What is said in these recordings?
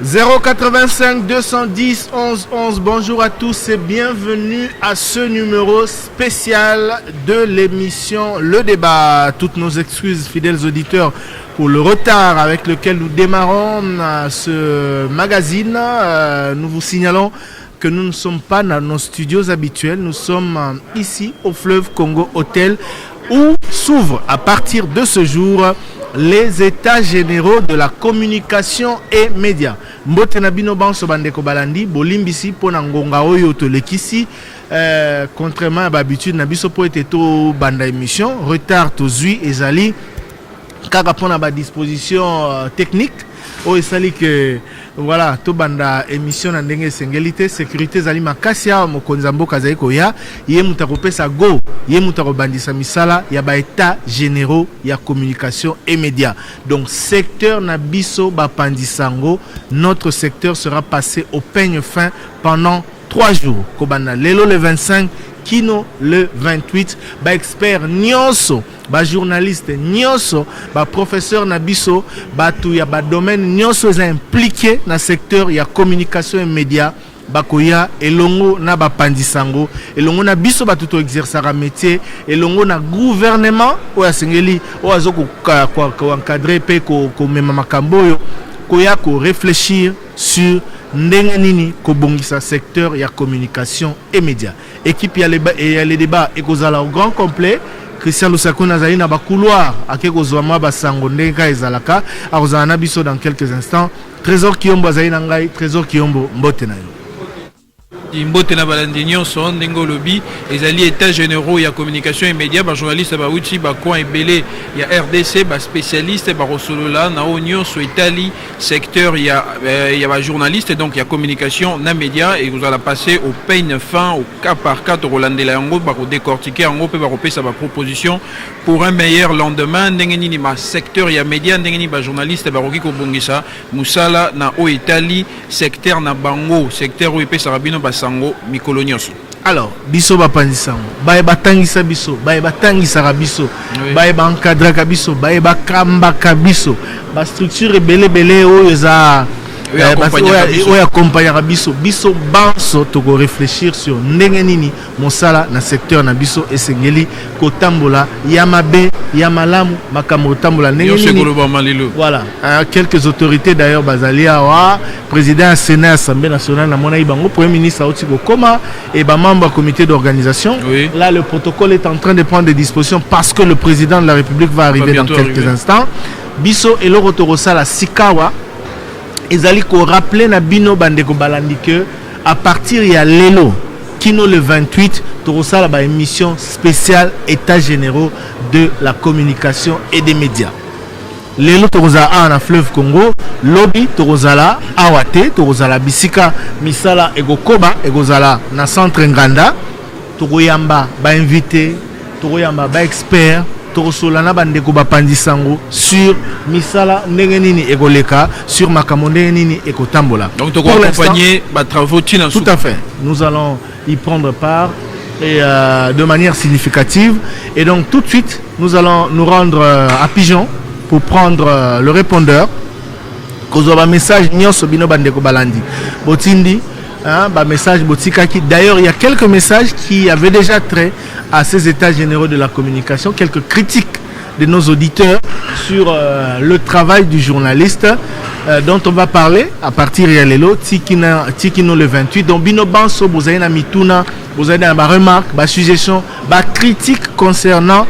085 210 11 11. Bonjour à tous et bienvenue à ce numéro spécial de l'émission Le Débat. Toutes nos excuses, fidèles auditeurs, pour le retard avec lequel nous démarrons ce magazine. Nous vous signalons que nous ne sommes pas dans nos studios habituels. Nous sommes ici au Fleuve Congo Hotel où s'ouvrent à partir de ce jour les états généraux de la communication et médias. Mbote na bino banso bandeko balandi bolimbisi pona ngonga oyo to lekisi contrairement à l'habitude na biso po ete to banda émission retard to zui ezali kaka pona ba disposition technique o esali que voilà to banda émission na ndenge sengelité sécurité zali makasi mokonzi mboka zali koya ye mutako pesa go ye mutako bandisa misala ya ba état généraux ya communication et médias. Donc secteur na biso ba pandisango, notre secteur sera passé au peigne fin pendant 3 jours. Kobana lelo le 25, kino le 28, ba expert nyonso, ba journaliste nyonso, ba professeur na biso, ba tout ya ba domaine nyonso impliqué na secteur ya communication et médias. Bakoya elongo na bapandisango elongo na biso batuto exercer métier elongo na gouvernement o asengeli o azoko ko encadrer pe ko mema makambo yo koya ko réfléchir sur ndenge nini ko bongisa secteur ya communication et médias. Équipe ya les débats et kozala au grand complet. Christian Lusako nazali na ba couloir akeko zwa ba sango ndenge ka ezalaka akozana na biso dans quelques instants. Trésor Kiombo azali na ngai. Trésor Kiombo mbote na yo. Mbote na balandinyo son ndenge lobby ezali états généraux ya communication et médias ba journaliste ba uti ba coin ebele ya RDC ba spécialiste ba rosolola na onyo so Italie secteur ya ba journaliste donc ya communication na médias et vous allez passer au peigne fin au cas par cas to rolandela yango ba ko décortiquer yango pe ba repesa ba proposition pour un meilleur lendemain ndenge nini ma secteur ya médias ndenge ni ba journaliste ba roki ko bongisa musala na o Italie secteur na bango secteur o epesa rabino ba sango mikolo nyonso. Alors biso bapandisango baye batangisa biso baye batangisa biso baye bankadra biso baye bakamba biso ba structure belé oyo za oya accompagner biso banso to ko réfléchir sur ndenge nini mosala na secteur na biso esengeli ko tambola ya mabe ya malamu makambo tambola ndenge nini. Voilà, quelques autorités d'ailleurs bazalia wa président Sénat Assemblée nationale na mona ibango premier ministre Auti Bokoma et ba membre du comité d'organisation. Là le protocole est en train de prendre des dispositions parce que le président de la République va arriver dans quelques instants. Biso et le rotorosa la Sikawa ezali ko rappeler na bino bandeko balandi que à partir ya lelo kino le 28 torosala ba émission spéciale états généraux de la communication et des médias. Lelo torosala na fleuve Congo lobby torosala awate torosala bisika misala egokoba egozala na centre Nganda toroyamba ba invité toroyamba ba expert Torosolana bandeko bapandisango sur misala ndenge nini ekoleka sur makambo ndenge nini ekotambola. Donc pour accompagner ba travaux tina. Tout à fait. Nous allons y prendre part et de manière significative et donc tout de suite nous allons nous rendre à Pigeon pour prendre le répondeur. Kozoba message nyonso bino bandeko balandi. Botindi message botikaki. D'ailleurs, il y a quelques messages qui avaient déjà trait à ces états généraux de la communication, quelques critiques de nos auditeurs sur le travail du journaliste dont on va parler à partir de Yalelo, Tikino le 28. Donc, Bino Banso, Bozaïna Mituna, Bozaïna ma remarque, ma suggestion, ma critique concernant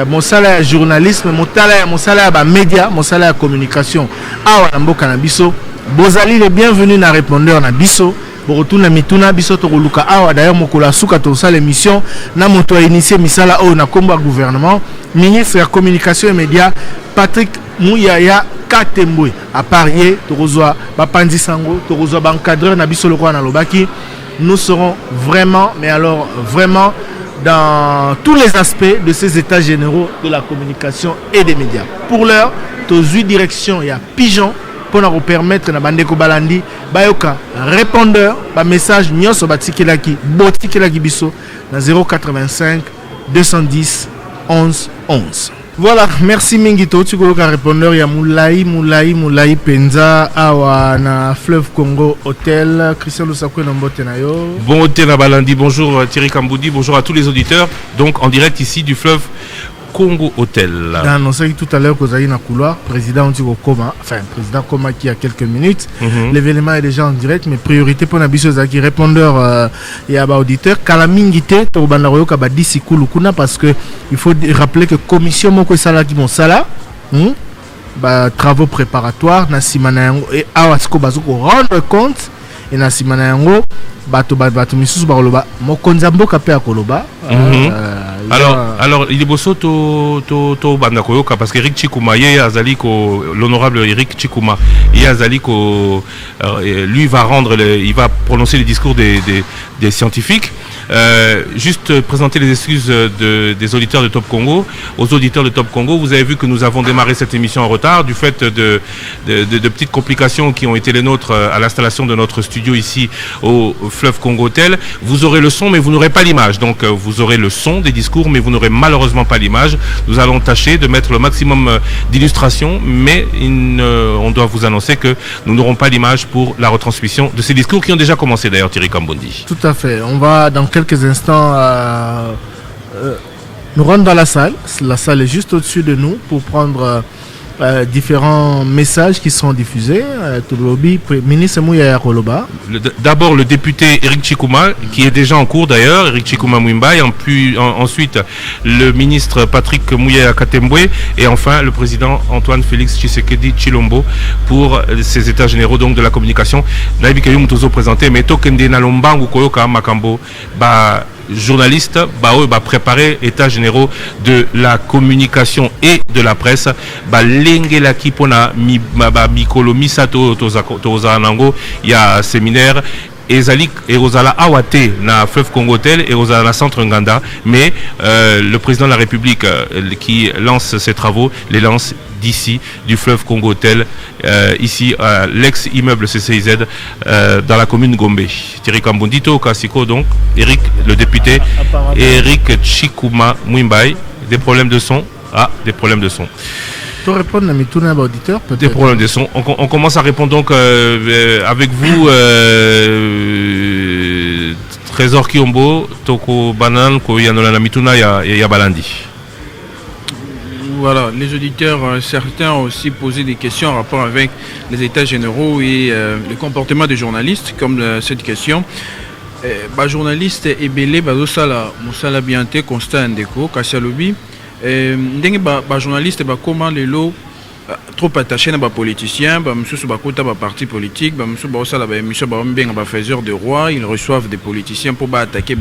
mon salaire journalisme, mon salaire média, mon salaire communication. Ah, Nambo Kanabiso. Bozali le bienvenu na répondeur na biso borotuna mituna biso to luka awa d'ailleurs mokola suka to sa l'émission na moto a initié misala o na komba gouvernement ministre de communication et médias Patrick Mouyaya Katembwe à parier to rozwa ba pandisango to rozwa ba encadreur na biso lokwa na lobaki. Nous serons vraiment mais alors vraiment dans tous les aspects de ces états généraux de la communication et des médias. Pour l'heure to zui direction ya Pigeon pour nous permettre na bandeko balandi bayoka répondeur ba message nyonso batikelaki botikelaki biso na 085 210 11 11. Voilà, merci Mingito. Tu connais le répondeur, il y a Moulaï Penza, Awa na Fleuve Congo Hotel. Christian Lusakwe Nambotenayo. Bon hôtel à Balandi, bonjour Thierry Kamboudi, bonjour à tous les auditeurs. Donc en direct ici du Fleuve Congo Hotel. J'ai annoncé tout à l'heure que vous avez un couloir, président Koma, enfin président Koma qui a quelques minutes. L'événement est déjà en direct, mais priorité pour Nabiso Zaki, répondeur et à auditeur. Kalamingite, Tobandaroyo Kabadisi Kulukuna, parce que il faut rappeler que commission Moko Salaki Monsala, travaux préparatoires, Nasimanayango et Awasko Bazuko rendre compte, et Nasimanayango, Bato Misusu Baroloba, Mokonzambo Kapé Akoloba. Alors, il est beau to bandakoyoka parce qu'Eric Chikuma, l'honorable Eric Chikuma, lui il va prononcer les discours des scientifiques. Juste présenter les excuses des auditeurs de Top Congo. Aux auditeurs de Top Congo, vous avez vu que nous avons démarré cette émission en retard du fait de petites complications qui ont été les nôtres à l'installation de notre studio ici au Fleuve Congo Hotel. Vous aurez le son, mais vous n'aurez pas l'image. Donc vous aurez le son des discours, mais vous n'aurez malheureusement pas l'image. Nous allons tâcher de mettre le maximum d'illustrations, mais on doit vous annoncer que nous n'aurons pas l'image pour la retransmission de ces discours qui ont déjà commencé d'ailleurs, Thierry Kambondi. Tout à fait. On va dans quelques instants nous rendre dans la salle. La salle est juste au-dessus de nous pour prendre différents messages qui seront diffusés. Ministre Mouya Koloba. D'abord le député Eric Chikuma, qui est déjà en cours d'ailleurs, Eric Chikuma Mwimba, et ensuite le ministre Patrick Mouya Katembwe, et enfin le président Antoine Félix Tshisekedi Chilombo pour ces états généraux donc de la communication. Naïbikayu Mutozo présenté, mais Tokende Nalombangu Koyoka Makambo, journalistes préparer états généraux de la communication et de la presse lengela kipona mikolo misato toza nango ya séminaire ezali erozala awate na Fleuve Congo Hotel erozala na centre Nganda, mais le président de la République qui lance ses travaux les lance d'ici du Fleuve Congo Hotel, ici à l'ex-immeuble CCIZ dans la commune Gombe. Thierry Kambondito Kasiko, donc Eric le député, Eric Chikuma Mwimbai. Des problèmes de son. Des problèmes de son. Pour répondre à mes tournages auditeurs, peut-être. Des problèmes de son. On commence à répondre donc avec vous, Trésor Kiombo, Toko Banan, Koyanola Mituna ya Balandi. Voilà, les auditeurs, certains ont aussi posé des questions en rapport avec les états généraux et le comportement des journalistes, comme cette question. Journaliste Ebele, Moussala Biante, Constant Ndeko, Kassalobi, journaliste, comment les lots trop attachés à des politiciens, parti politique, faiseurs de roi, ils reçoivent des politiciens pour attaquer,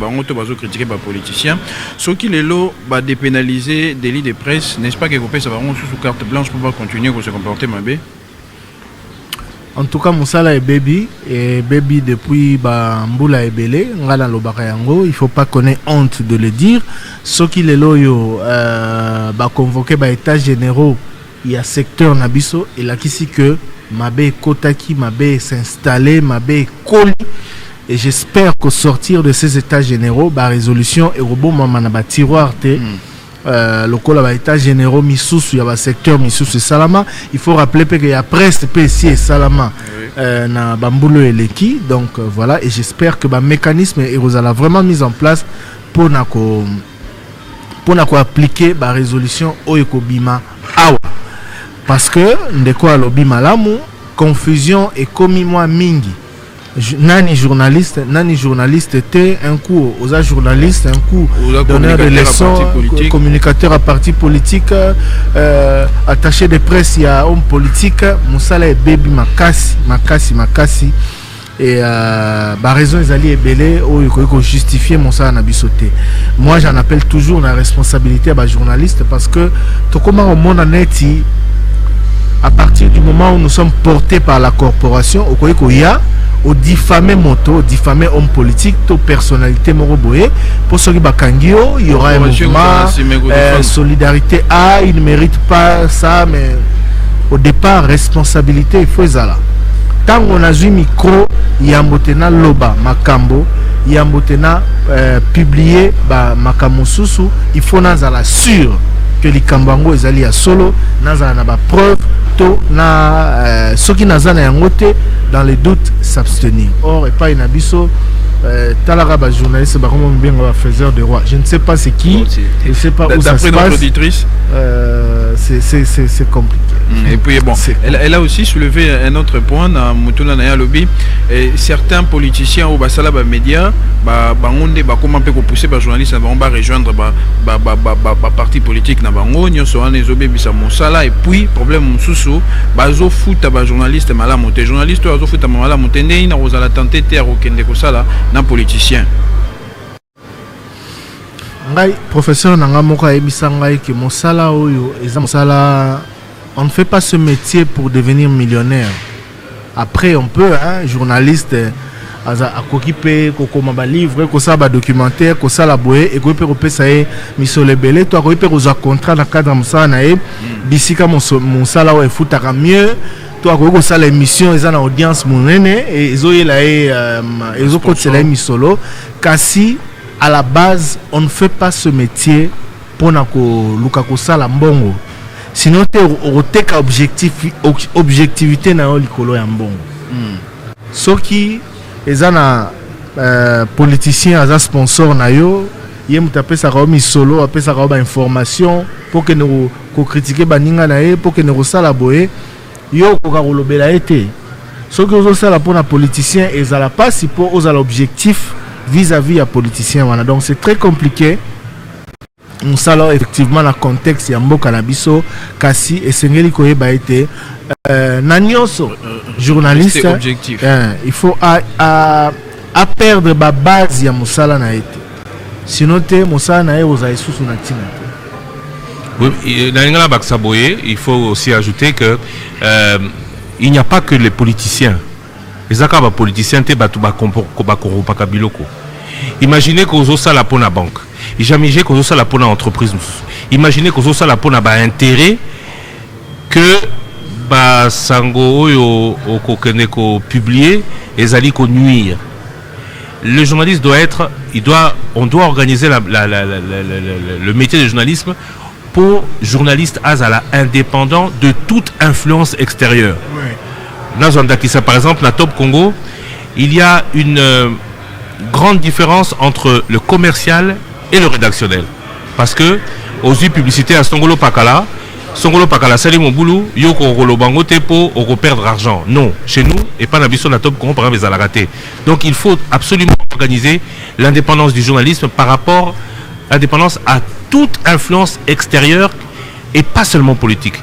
critiquer les politiciens. Ceux qui les lots dépénaliser délit de presse, n'est-ce pas que vous sous carte blanche pour pouvoir continuer à se comporter, Mabé? En tout cas, Moussala est baby, et baby depuis Mboula et Belé, Ngala Lobakayango, il ne faut pas qu'on ait honte de le dire. Ceux qui les loyaux convoqués par états généraux, il y a secteur Nabiso, et là ici que Mabé Kotaki, Mabé s'installer, Mabé Koli, et j'espère qu'au sortir de ces états généraux, résolution et robot Mamanaba tiroir le col à état généraux Missous, il y a un secteur Missous et Salama. Il faut rappeler qu'il y a presque PC et Salama na Bambulo et Leki. Donc voilà, et j'espère que le mécanisme est vraiment mis en place pour appliquer la résolution Oyekobima Awa. Parce que ndeko alobima lamu confusion et commis moi mingi. Nani journaliste était un coup aux journalistes, un coup donneur de leçons, communicateur à parti politique, attaché de presse, il y a homme politique, Moussala et baby makasi. Et raison ils allaient belé ou justifier Moussala Nabisoté. Moi j'en appelle toujours la responsabilité à journaliste parce que tout comment au monde en est à partir du moment où nous sommes portés par la corporation au ya au diffamer moto, diffamer homme politique, toute personnalité moroboé, pour ceux qui bakangio, il y aura un mouvement, solidarité, il ne mérite pas ça, mais au départ, responsabilité, il faut ça là. Tant qu'on a eu micro, il y a un loba, makambo, il y a un publié, makambo susu, il faut nous la sûr que likambango ezali ya solo nazala na ba preuve to na soki nazana yango te dans les doutes s'abstenir. Or et pas une abisso talara ba journaliste ba comme bien va faiseur de roi. Je ne sais pas c'est qui, je ne sais pas où ça se passe. Notre auditrice, c'est compliqué. Et puis bon, elle a aussi soulevé un autre point dans Mutuna Naya Lobby. Certains politiciens ou basala ba médias bangonde ba comment peut pousser ba journalistes ba rejoindre ba parti politique na bango nyonso wana ezobe bisa mosala. Et puis problème mususu bazo futa ba journaliste malamu te journaliste azo futa malamu te ndeni na kozala tenter te akokende kosala na politicien. Ngai professeur nanga moko ayebisa ngai ke mosala oyo eza mosala. On ne fait pas ce métier pour devenir millionnaire. Après, on peut, journaliste, à s'occuper, à livre, à documentaire, à la boue, et à ça miso lebele, toi, à un contrat dans le cadre de ça, d'ici que mon salaire est foutu mieux, toi, à ça l'émission, ils ont une audience, et ils ont la misolo. Kasi, à la base, on ne fait pas ce métier pour que ça la mbongo. Sinon, tu as objectivité dans l'école en bon. Ceux qui sont politiciens, les sponsors, ils ont tapé ça comme solo, appelé ça comme information pour que nous critiquions baninga nae, pour que nous salaboye. Yo kokarolo bela été. Ceux qui ont ça pour les politiciens, ils ont pas si pour aux l'objectif vis-à-vis des politiciens. Donc c'est très compliqué. Nous salons effectivement le contexte ya mboka na biso kasi esengeli koyeba été nanyoso journaliste il faut à perdre ba base ya musala na été sinon te musala na oza isusu na tina. Oui, dans l'ingala baksaboye, il faut aussi ajouter que il n'y a pas que les politiciens. Les akaba politiciens te batu ba koropa kabiloko. Imaginez que vous avez la pour la banque. Imaginez que vous avez la pour l'entreprise. Imaginez que vous avez la pour l'intérêt que sango yo publier et ali ko nuire. Le journaliste on doit organiser le métier de journalisme pour journaliste azala indépendant de toute influence extérieure. Par exemple, dans Top Congo, il y a une grande différence entre le commercial et le rédactionnel. Parce que aux yeux publicité à Songolo Pakala, c'est mon boulot, yoko rolo bango tepo, on perdre argent. Non, chez nous, et pas l'ambition de la Top Congo, par exemple, les raté. Donc il faut absolument organiser l'indépendance du journalisme par rapport à l'indépendance à toute influence extérieure et pas seulement politique.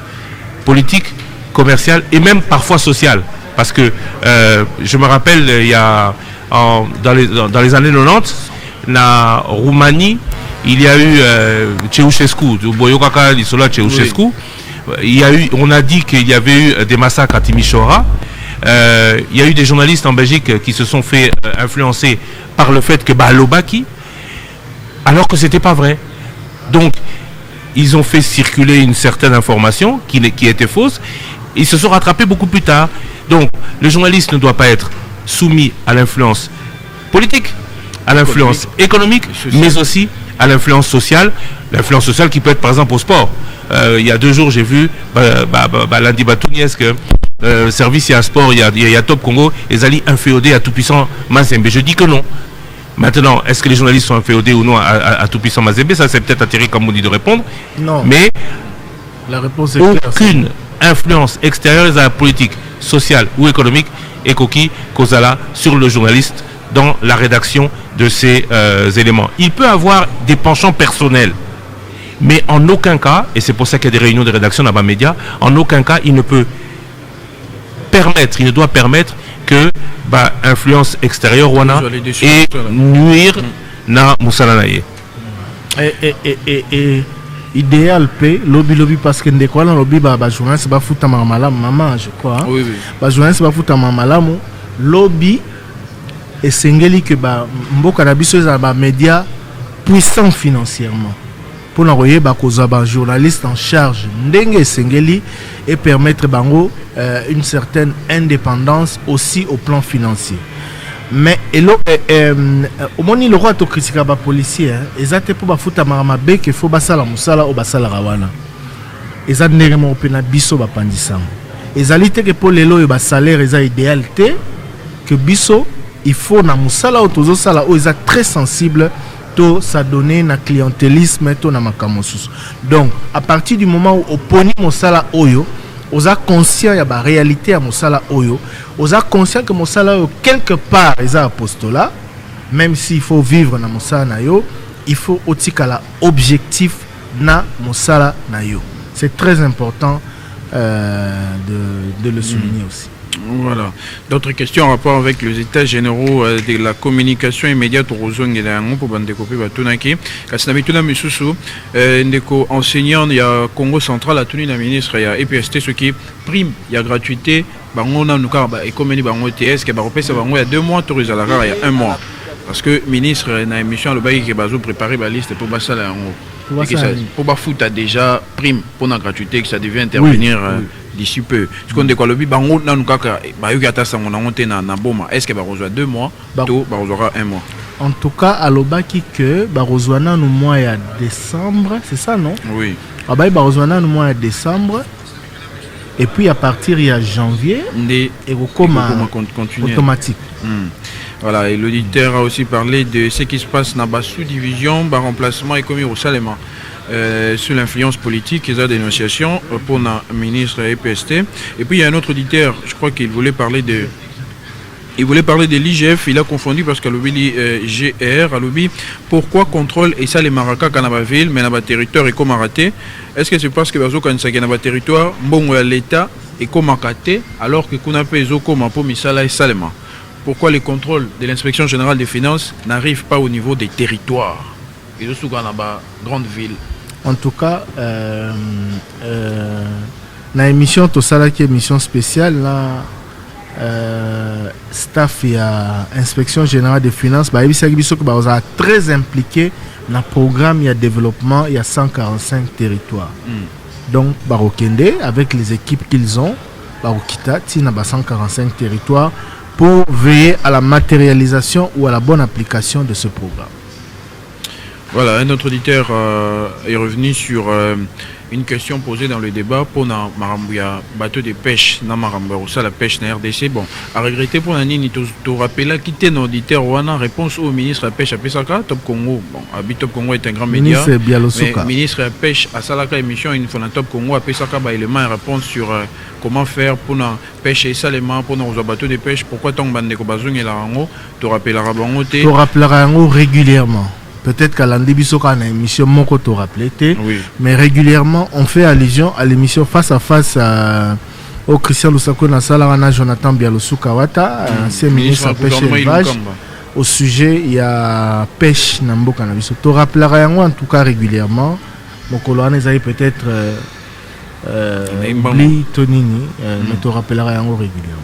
Politique, commerciale et même parfois sociale. Parce que je me rappelle, il y a dans les années 90, la Roumanie, il y a eu Ceausescu, on a dit qu'il y avait eu des massacres à Timișoara. Il y a eu des journalistes en Belgique qui se sont fait influencer par le fait que Lobaki, alors que c'était pas vrai. Donc, ils ont fait circuler une certaine information qui était fausse. Ils se sont rattrapés beaucoup plus tard. Donc, le journaliste ne doit pas être soumis à l'influence politique, à l'influence économique, mais aussi à l'influence sociale. L'influence sociale qui peut être par exemple au sport. Il y a 2 jours, j'ai vu lundi Batouniès que service et à sport, il y a Top Congo, ils allaient inféodés à tout-puissant Mazembe. Je dis que non. Maintenant, est-ce que les journalistes sont inféodés ou non à tout-puissant Mazembe? Ça, c'est peut-être à Thierry Kamoudi de répondre. Non. Mais la réponse est aucune influence extérieure à la politique, sociale ou économique et causala sur le journaliste dans la rédaction de ces éléments. Il peut avoir des penchants personnels, mais en aucun cas, et c'est pour ça qu'il y a des réunions de rédaction dans les médias, en aucun cas il ne doit permettre que influence extérieure et nuire na musalanaye. Et idéal pe lobby parce que ndeko na lobby journaliste ba futa malamu maman je crois. Oui. Journaliste ba futa malamu lobby et sengeli que mboka na biso za média puissant financièrement pour na koyeba koza journaliste en charge ndenge sengeli et permettre bango une certaine indépendance aussi au plan financier. mais au moins le roi to critique ba policier ezate pour ba futa maramabe que faut basala musala o basala rawana ezate neremo pena biso ba pandisam ezalite que pour lelo ba salaire eza idéalité que biso il faut na musala o tozo sala o eza très sensible to s'adonner na clientélisme to na makamosus. Donc à partir du moment où oponi musala oyo oza conscient ya ba réalité ya musala oyo, oza conscient que musala oyo quelque part eza apostolat, même s'il faut vivre na musala na yo, il faut otikala objectif na musala na yo. C'est très important de le souligner aussi. Voilà. D'autres questions en rapport avec les états généraux de la communication immédiate au Rozong et la pour bandekopé batunaki. Kasnabituna Misusu, ndeko enseignant il y a Congo central a tenu la ministre il y a EPST ce qui prime il y a gratuité bango na nuka ba ekomeni bango TS que ba repesa bango il y a 2 mois tourisme à la il y a 1 mois parce que ministre na émission le bail qui bazo préparer la liste pour basala en pour ba foot a déjà prime pour la gratuité que ça devait intervenir d'ici peu. Ce qu'on dit quoi le bi bango na nukaka ba yuki ata sango na monter na boma est-ce que ba reçoit 2 mois to ba reçoit 1 mois. En tout cas à l'obaki que ba reçoit na no mois ya décembre, c'est ça non? Oui. Ah ba reçoit na no mois ya décembre et puis à partir de janvier et comme automatique. Voilà, et l'auditeur a aussi parlé de ce qui se passe dans la sous-division, le remplacement est commis au Salema. Sous l'influence politique, il y a des dénonciations pour le ministre EPST. Et puis il y a un autre auditeur, je crois qu'il voulait parler de l'IGF, il a confondu parce qu'à l'obéli GR, à l'obéli, pourquoi contrôle et ça les maracas dans la ville, mais dans le territoire est comme raté. Est-ce que c'est parce que dans le territoire, bon, l'État est comme raté, alors que qu'on a fait comme pour Misala et Salema? Pourquoi les contrôles de l'inspection générale des finances n'arrivent pas au niveau des territoires et de dans la grande ville? En tout cas, dans l'émission, tout ça qui est émission spéciale, là, staff et inspection générale des finances, bah, ils très impliqué dans le programme de développement, il y a 145 territoires. Donc, Barokende, avec les équipes qu'ils ont, Barokita, il y a 145 territoires pour veiller à la matérialisation ou à la bonne application de ce programme. Voilà, un autre auditeur est revenu sur une question posée dans le débat pour Marambouya, bateau de pêche, dans Marambouya, ça la pêche na RDC. Bon, à regretter pour Nani, tu rappelles quitter nos auditeurs ou en réponse au ministre de la pêche à Pesaka, Top Congo. Bon, Top Congo est un grand média. Mais ministre de la pêche à Salaka émission, une fois dans Top Congo à Pesaka, élément et réponse sur comment faire pour la pêche et salement pour nos bateaux de pêche. Pourquoi tant de Kobazung et Larango, tu rappelleras Bango. Tu rappelleras régulièrement. Peut-être qu'à l'Andibisoka, on a une émission Moko te rappelé, mais régulièrement, on fait allusion à l'émission face à face au Christian Lusako Nassala, Jonathan Bialosou Kawata, ancien ministre de la pêche et élevage. Au sujet, il y a pêche Nambo Cannabis. Tu rappelleras en tout cas régulièrement. Moko Loane peut-être oublie Tonini, mais tu rappelleras régulièrement.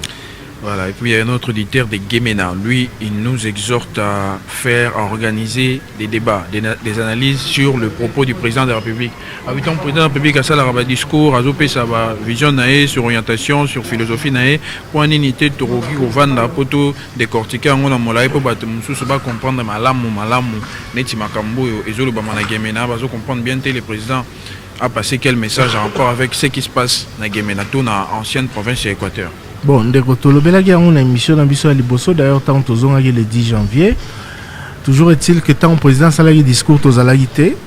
Voilà, et puis il y a un autre auditeur de Guémena. Lui, il nous exhorte à organiser des débats, des analyses sur le propos du président de la République. Habitant le président de la République a ça un discours, a zopé sa vision sur orientation, sur philosophie pour une unité de Torogi au Vanda, pour tout décortiquer en Molaï, pour comprendre malamu, neti makambo, et zolo bamana Guémena, va comprendre bien que le président a passé quel message en rapport avec ce qui se passe dans Guémena, dans l'ancienne province de l'Équateur. Bon, il y a une émission dans Bisso à Liboso, d'ailleurs, tant que le 10 janvier. Toujours est-il que tant que le président a un discours aux alalités,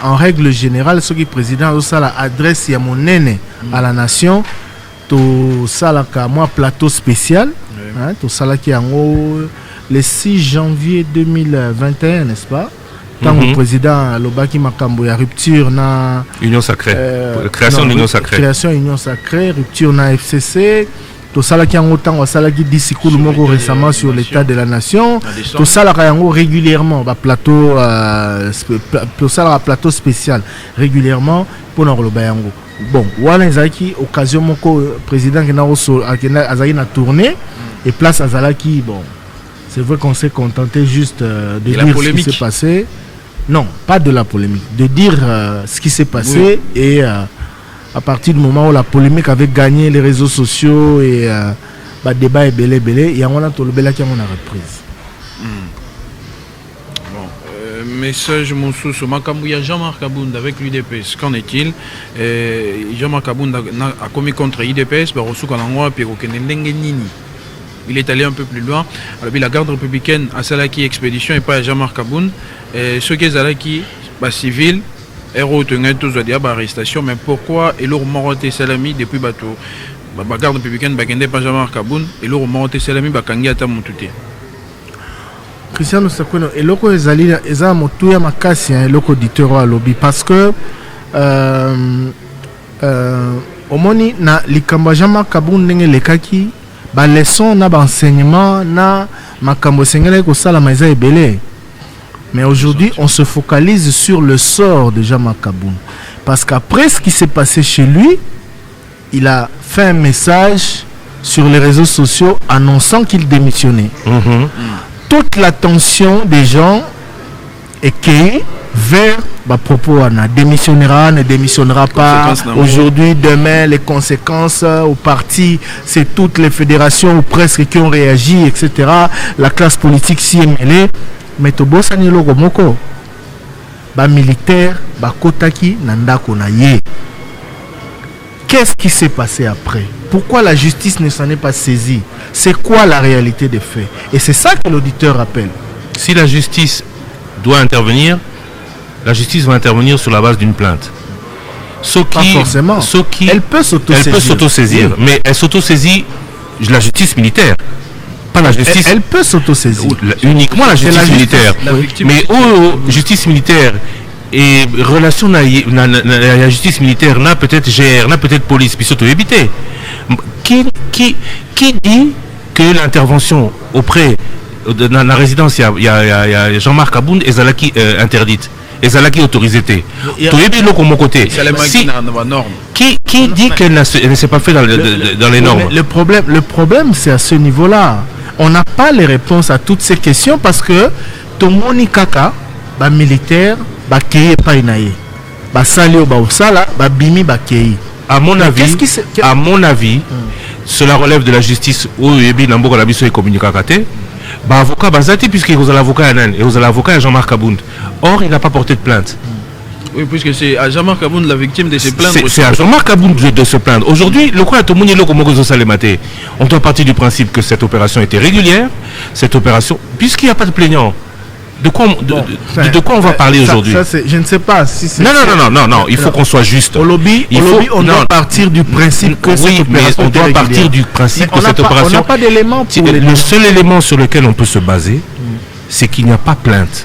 en règle générale, ce qui est président adresse à la nation, tout ça un plateau spécial, tout ça qui est le 6 janvier 2021, n'est-ce pas? Tant que le président Lobaki Makambo, il y a rupture na Union sacrée, création d'Union sacrée. Création Union sacrée, rupture na FCC. Tout ça qui a autant qui dit récemment sur l'état de la nation. Tout ça régulièrement, plateau plateau spécial régulièrement pour nous Bayango. Bon, voilà Zaki occasion moko président qui na tournée et place à Zalaki. Bon, c'est vrai qu'on s'est contenté juste de dire ce qui s'est passé. Non, pas de la polémique, de dire ce qui s'est passé et à partir du moment où la polémique avait gagné les réseaux sociaux et ba débat belé belé yango na tolobela ki yango na reprise. Message Moussou Makambu, il y a Jean-Marc Abound avec l'UDPS. Qu'en est-il? Jean-Marc Abound a commis contre l'UDPS, il est allé un peu plus loin. Alors, la garde républicaine à Salaki expédition et pas à Jean-Marc Abound. Ce qui est Salaki, civil, héros de arrestation, mais pourquoi et l'or Moroté Salami depuis bateau? La garde républicaine, pas Jean-Marc Abound, et l'or Moroté Salami, Bakangi Atamoututé. Christian Sakono et loko ezali eza motuya makasi hein loko auditeur à lobby parce que omoni na likambo Jean-Marc Abound ndenge lekaki ba leçon na ba enseignement na makambo sengele ko sala maiza ebele. Mais aujourd'hui on se focalise sur le sort de Jean-Marc Abound parce qu'après ce qui s'est passé chez lui, il a fait un message sur les réseaux sociaux annonçant qu'il démissionnait. Toute l'attention des gens est cueillie vers propos ne démissionnera, ne démissionnera pas. Aujourd'hui, demain, les conséquences au parti, c'est toutes les fédérations ou presque qui ont réagi, etc. La classe politique s'y est mêlée. Mais Tobo Sanilo Gomoko, militaire, Kotaki, Nandako Naye. Qu'est-ce qui s'est passé après? Pourquoi la justice ne s'en est pas saisie? C'est quoi la réalité des faits? Et c'est ça que l'auditeur rappelle. Si la justice doit intervenir, la justice va intervenir sur la base d'une plainte. Pas forcément. Elle peut s'autosaisir. Oui. Mais elle s'autosaisit la justice militaire. Pas la justice. Elle peut s'autosaisir. Uniquement la justice militaire. Mais justice militaire. Et relation à la justice militaire, n'a peut-être GR, n'a peut-être police, puis surtout éviter. Qui dit que l'intervention auprès de la résidence, il y a Jean-Marc Abound et Zalaki interdite, et Zalaki autorisée. Qui dit qu'elle ne s'est pas fait dans les normes? Le problème, c'est à ce niveau-là. On n'a pas les réponses à toutes ces questions parce que Tomoni Kaka, militaire, à mon avis, cela relève de la justice où avocat Bazati puisque vous avez l'avocat et vous avez l'avocat Jean-Marc Abound. Or, il n'a pas porté de plainte. Oui, puisque c'est à Jean-Marc Abound la victime de se plaindre. C'est à Jean-Marc Abound de se plaindre. Aujourd'hui, on doit partir du principe que cette opération était régulière. Cette opération, puisqu'il n'y a pas de plaignant. De quoi on va parler aujourd'hui? Je ne sais pas si c'est... Non, il faut qu'on soit juste. Au lobby, on doit partir du principe que cette opération on doit partir du principe que cette opération... On n'a pas d'éléments pour... Le seul élément sur lequel on peut se baser, c'est qu'il n'y a pas plainte.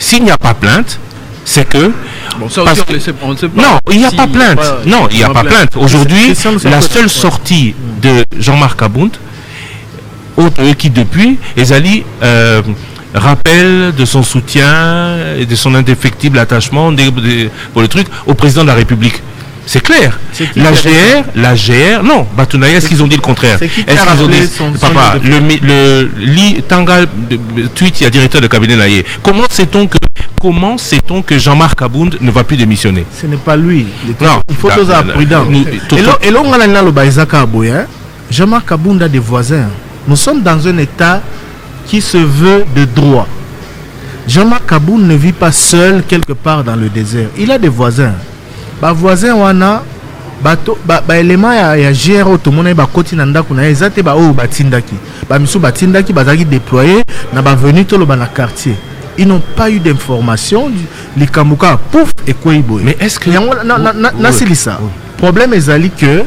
S'il n'y a pas plainte, c'est que... Bon, ça aussi, on ne sait pas. Non, il n'y a pas plainte. Non, il n'y a pas plainte. Aujourd'hui, la seule sortie de Jean-Marc Abound, qui depuis, Ezali... rappel de son soutien et de son indéfectible attachement pour le truc au président de la République. C'est clair. La GR, non, Batounaï, est-ce qu'ils ont dit le contraire? Est-ce qu'ils ont dit papa, le Tangal tweet, il y a directeur de cabinet Naïe. Comment sait-on que Jean-Marc Abound ne va plus démissionner? Ce n'est pas lui. Non. Il faut être prudent. Et là, on a le Jean-Marc Abound a des voisins. Nous sommes dans un état qui se veut de droit. Jean-Marc Abound ne vit pas seul quelque part dans le désert. Il a des voisins. Voisins wana bato élément ya GR tout monde ba koti na ndako na ezate batindaki. Misu batindaki bazaki déployé na venu to lo na quartier. Ils n'ont pas eu d'information les Kamuka pouf et quoi iboy. Mais est-ce que c'est ça. Problème ezali que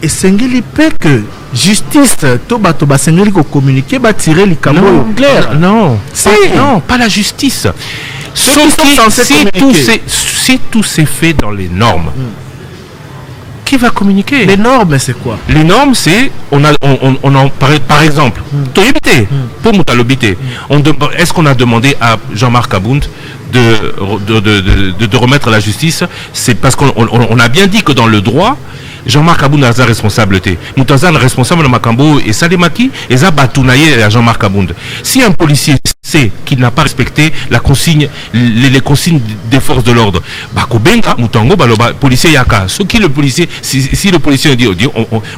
et sengeli peut que justice toba sengeli ko communiquer ba tirer les Kamuka clair. Non, pas la justice. Si tout s'est fait dans les normes, qui va communiquer? Les normes, c'est quoi? Les normes, c'est on en par exemple, pour Moutalobité, est-ce qu'on a demandé à Jean-Marc Abound de remettre la justice? C'est parce qu'on a bien dit que dans le droit, Jean-Marc Abound a sa responsabilité. Moutazan responsable de Makambo et Salemaki et Zabatounaye à Jean-Marc Abound. Si un policier c'est qu'il n'a pas respecté la consigne, les consignes des forces de l'ordre. Bakobenga, Mutango, Baloba, policier Yaka. Ce qui le policier, si le policier dit,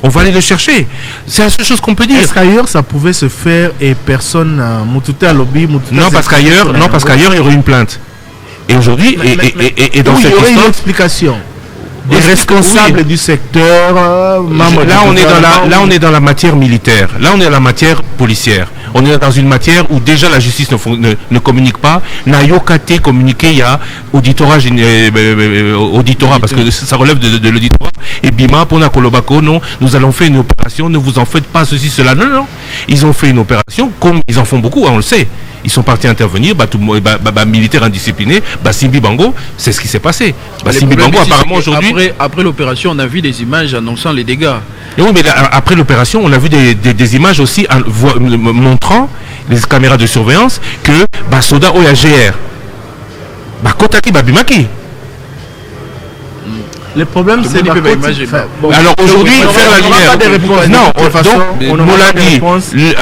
on va aller le chercher. C'est la seule chose qu'on peut dire. Est-ce qu'ailleurs ça pouvait se faire et personne, Moutouté à lobby, non, parce qu'ailleurs, il y aurait une plainte. Et aujourd'hui, et dans cette cette histoire, il y aurait une explication. Des responsables du secteur, là on est dans la matière militaire, là on est dans la matière policière, on est dans une matière où déjà la justice ne communique pas, n'a yokate communiqué, il y a auditorat parce que ça relève de l'auditorat, et Bima, Pona Kolobako, non, nous allons faire une opération, ne vous en faites pas ceci, cela, non, ils ont fait une opération, comme ils en font beaucoup, on le sait. Ils sont partis intervenir, militaires indisciplinés, Simbi Bango, c'est ce qui s'est passé. Simbi Bango, apparemment aujourd'hui. Après l'opération, on a vu des images annonçant les dégâts. Et oui, mais après l'opération, on a vu des images aussi montrant les caméras de surveillance que Soda OYGR, Kotaki Babimaki. Le problème, c'est alors aujourd'hui, faire la lumière. Non, on l'a dit.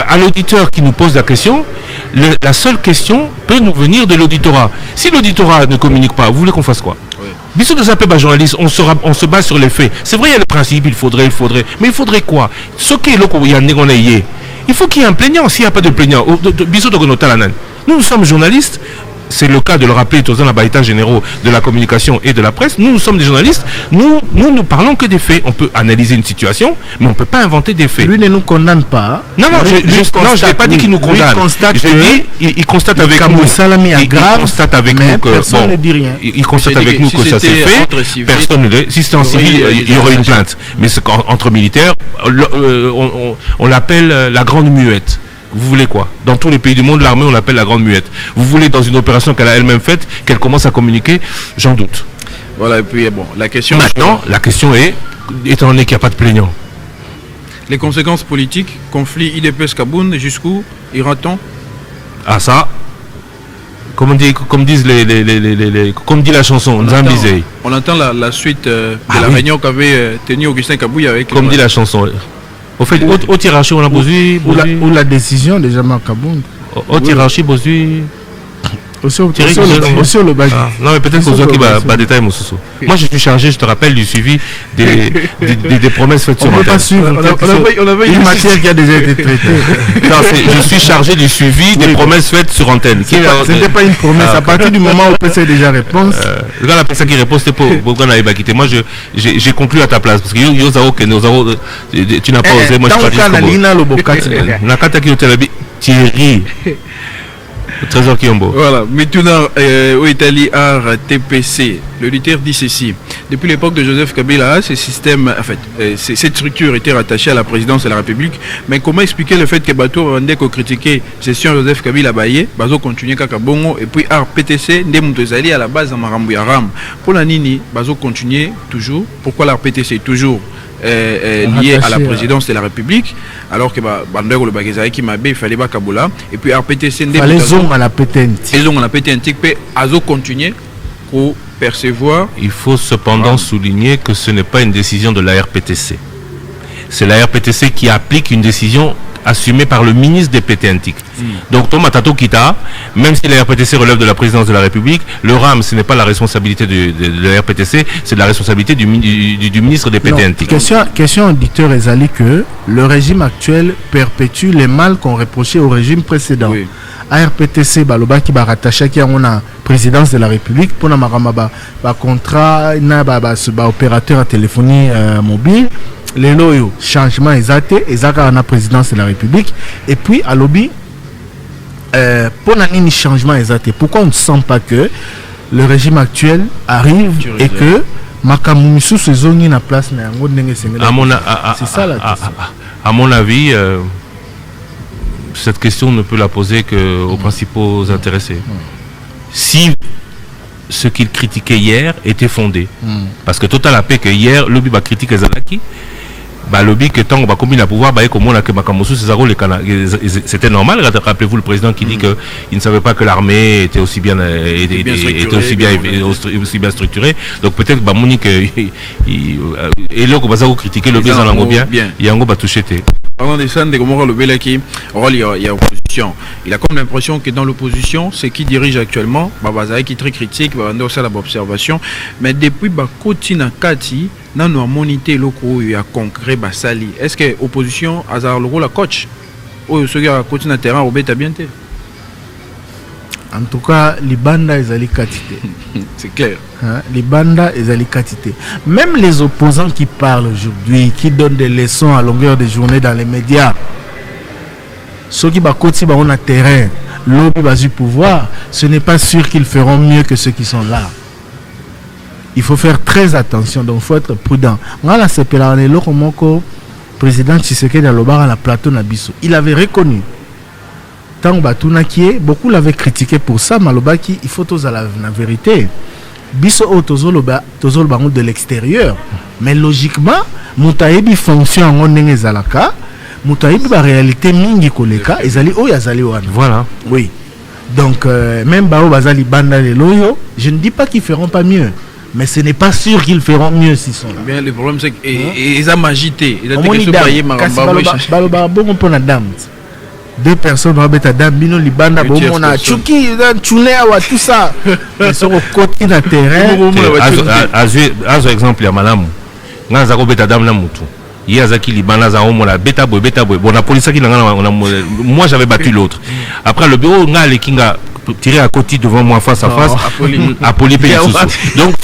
À l'auditeur qui nous pose la question, la seule question peut nous venir de l'auditorat. Si l'auditorat ne communique pas, vous voulez qu'on fasse quoi? Bisous de Zapé, journaliste, on se base sur les faits. C'est vrai, il y a le principe, il faudrait. Mais il faudrait quoi? Ce qui est là, il faut qu'il y ait un plaignant. S'il n'y a pas de plaignant, bisous de Gonotalanan. Nous sommes journalistes. C'est le cas de le rappeler dans la états généraux de la communication et de la presse. Nous sommes des journalistes. Nous ne parlons que des faits. On peut analyser une situation, mais on ne peut pas inventer des faits. Lui ne nous condamne pas. Non, je n'ai pas dit qu'il nous condamne. Il constate avec nous. Il constate avec nous que personne ne dit rien. Il constate avec nous que ça s'est fait. Personne ne dit. Si c'était en civil, il y aurait une plainte. Mais entre militaires, on l'appelle la grande muette. Vous voulez quoi? Dans tous les pays du monde, l'armée, on l'appelle la grande muette. Vous voulez dans une opération qu'elle a elle-même faite, qu'elle commence à communiquer? J'en doute. Voilà, et puis bon, la question... Maintenant, la question est, étant donné qu'il n'y a pas de plaignant. Les conséquences politiques, conflit IDPS Kaboun, jusqu'où ira-t-on? Ah ça, comme dit la chanson, Nzambizei. On entend la suite de la réunion qu'avait tenue Augustin Kabouya avec... Comme dit la chanson. Au fait, au hiérarchie, on a besoin. Ou la décision déjà Makaboun. Au hiérarchie, besoin. Aussi le bagage. Non, mais peut-être qu'on qui va détailler mon sous. Moi, je suis chargé, je te rappelle, du suivi des promesses faites sur antenne. On avait une matière qui a déjà été traitée. Non, je suis chargé du suivi des promesses faites sur antenne. Ce n'était pas une promesse. À partir du moment où on peut déjà réponse. Le gars, la personne qui répond, c'était pour Gana Ebakité. Moi, j'ai conclu à ta place. Parce que tu n'as pas osé. Moi, je suis Thierry. Trésor Kiombo. Voilà, maintenant au Italie art TPC, le lutteur dit ceci. Depuis l'époque de Joseph Kabila, ce système, en fait, cette structure était rattachée à la présidence de la République. Mais comment expliquer le fait que Bato Vandeko critiquait gestion Joseph Kabila Baye, Bazo continuait Kakabongo, et puis art PTC, Ndemutozali à la base dans Marambu Yaram. Pour la Nini, Bazo continuait toujours. Pourquoi l'art PTC est toujours lié à la présidence de la République, alors que Bandero le Bagazai qui m'a il fallait pas Kaboula, et puis RPTC fallait zong à la PTNT. Ils ont à la PTNT, puis Azo continuer pour percevoir. Il faut cependant souligner que ce n'est pas une décision de la RPTC. C'est la RPTC qui applique une décision assumée par le ministre des PTNTIC. Donc Thomas Tato Kita, même si la RPTC relève de la présidence de la République, le RAM, ce n'est pas la responsabilité de la RPTC, c'est la responsabilité du ministre des PTNTIC. Question auditeur Ezali que le régime actuel perpétue les mal qu'on reprochait au régime précédent. Oui. ARPTC baloba qui va rattacher qui a une présidence de la République pour na contrat na opérateur à téléphonie mobile. Les loyaux, changement exact, à la présidence de la République. Et puis, à lobby, pour un changement exact, pourquoi on ne sent pas que le régime actuel arrive et que Makamumisu se zone na place na c'est ça la question. À mon avis, cette question ne peut la poser qu'aux principaux intéressés. Si ce qu'il critiquait hier était fondé, parce que Total a fait que hier, le Biba critique Zalaki, lobby que tant qu'on va combiner à pouvoir, comme on a que Makamosu, c'était normal. Rappelez-vous le président qui dit qu'il ne savait pas que l'armée était aussi bien structurée. Donc peut-être Monique et là qu'on va critiquer le président Lango bien, il y a un va toucher. Avant de descendre, il y a opposition. Il a comme l'impression que dans l'opposition, ceux qui dirigent actuellement, qui très critique, observation, mais depuis Kotina Kati, nous avons monité le concret Basali. Est-ce que l'opposition a le rôle à coach ou ceux qui ont Kotina terrain au bêta bien? En tout cas, les bandes ils allaient quantité. C'est clair. Les bandes ils allaient quantité. Même les opposants qui parlent aujourd'hui, qui donnent des leçons à longueur de journée dans les médias, ceux qui ont un terrain, lobby du pouvoir, ce n'est pas sûr qu'ils feront mieux que ceux qui sont là. Il faut faire très attention, donc il faut être prudent. Voilà, c'est le président Tshisekedi à la plateau Nabiso. Il avait reconnu. Tant beaucoup l'avaient critiqué pour ça, Malobaki, il faut tous à la vérité. Biso tozoloba de l'extérieur. Mais logiquement, Moutaïbi fonctionne en Nengezalaka, Moutaïbi la réalité mingi koleka, ezali o yazali wan. Voilà. Oui. Donc même Bao Bazali Banda les loyo, je ne dis pas qu'ils feront pas mieux. Mais ce n'est pas sûr qu'ils feront mieux s'ils sont là. Bien, le problème c'est qu'ils ont agité. Ils ont dit que deux personnes vont être dans Bino Libanda, on a Chuki, Chunéa, tout ça. Ils sont au côté d'un terrain. Azo exemple, il y a Malam. Nazaro Beta Dam Namutu. Yazaki Libana Zaomo, la Beta Boy, Beta Boy. Bon, la police qui moi j'avais battu l'autre. Après le bureau, on a les Kinga tiré à côté devant moi face à face. Apoli Donc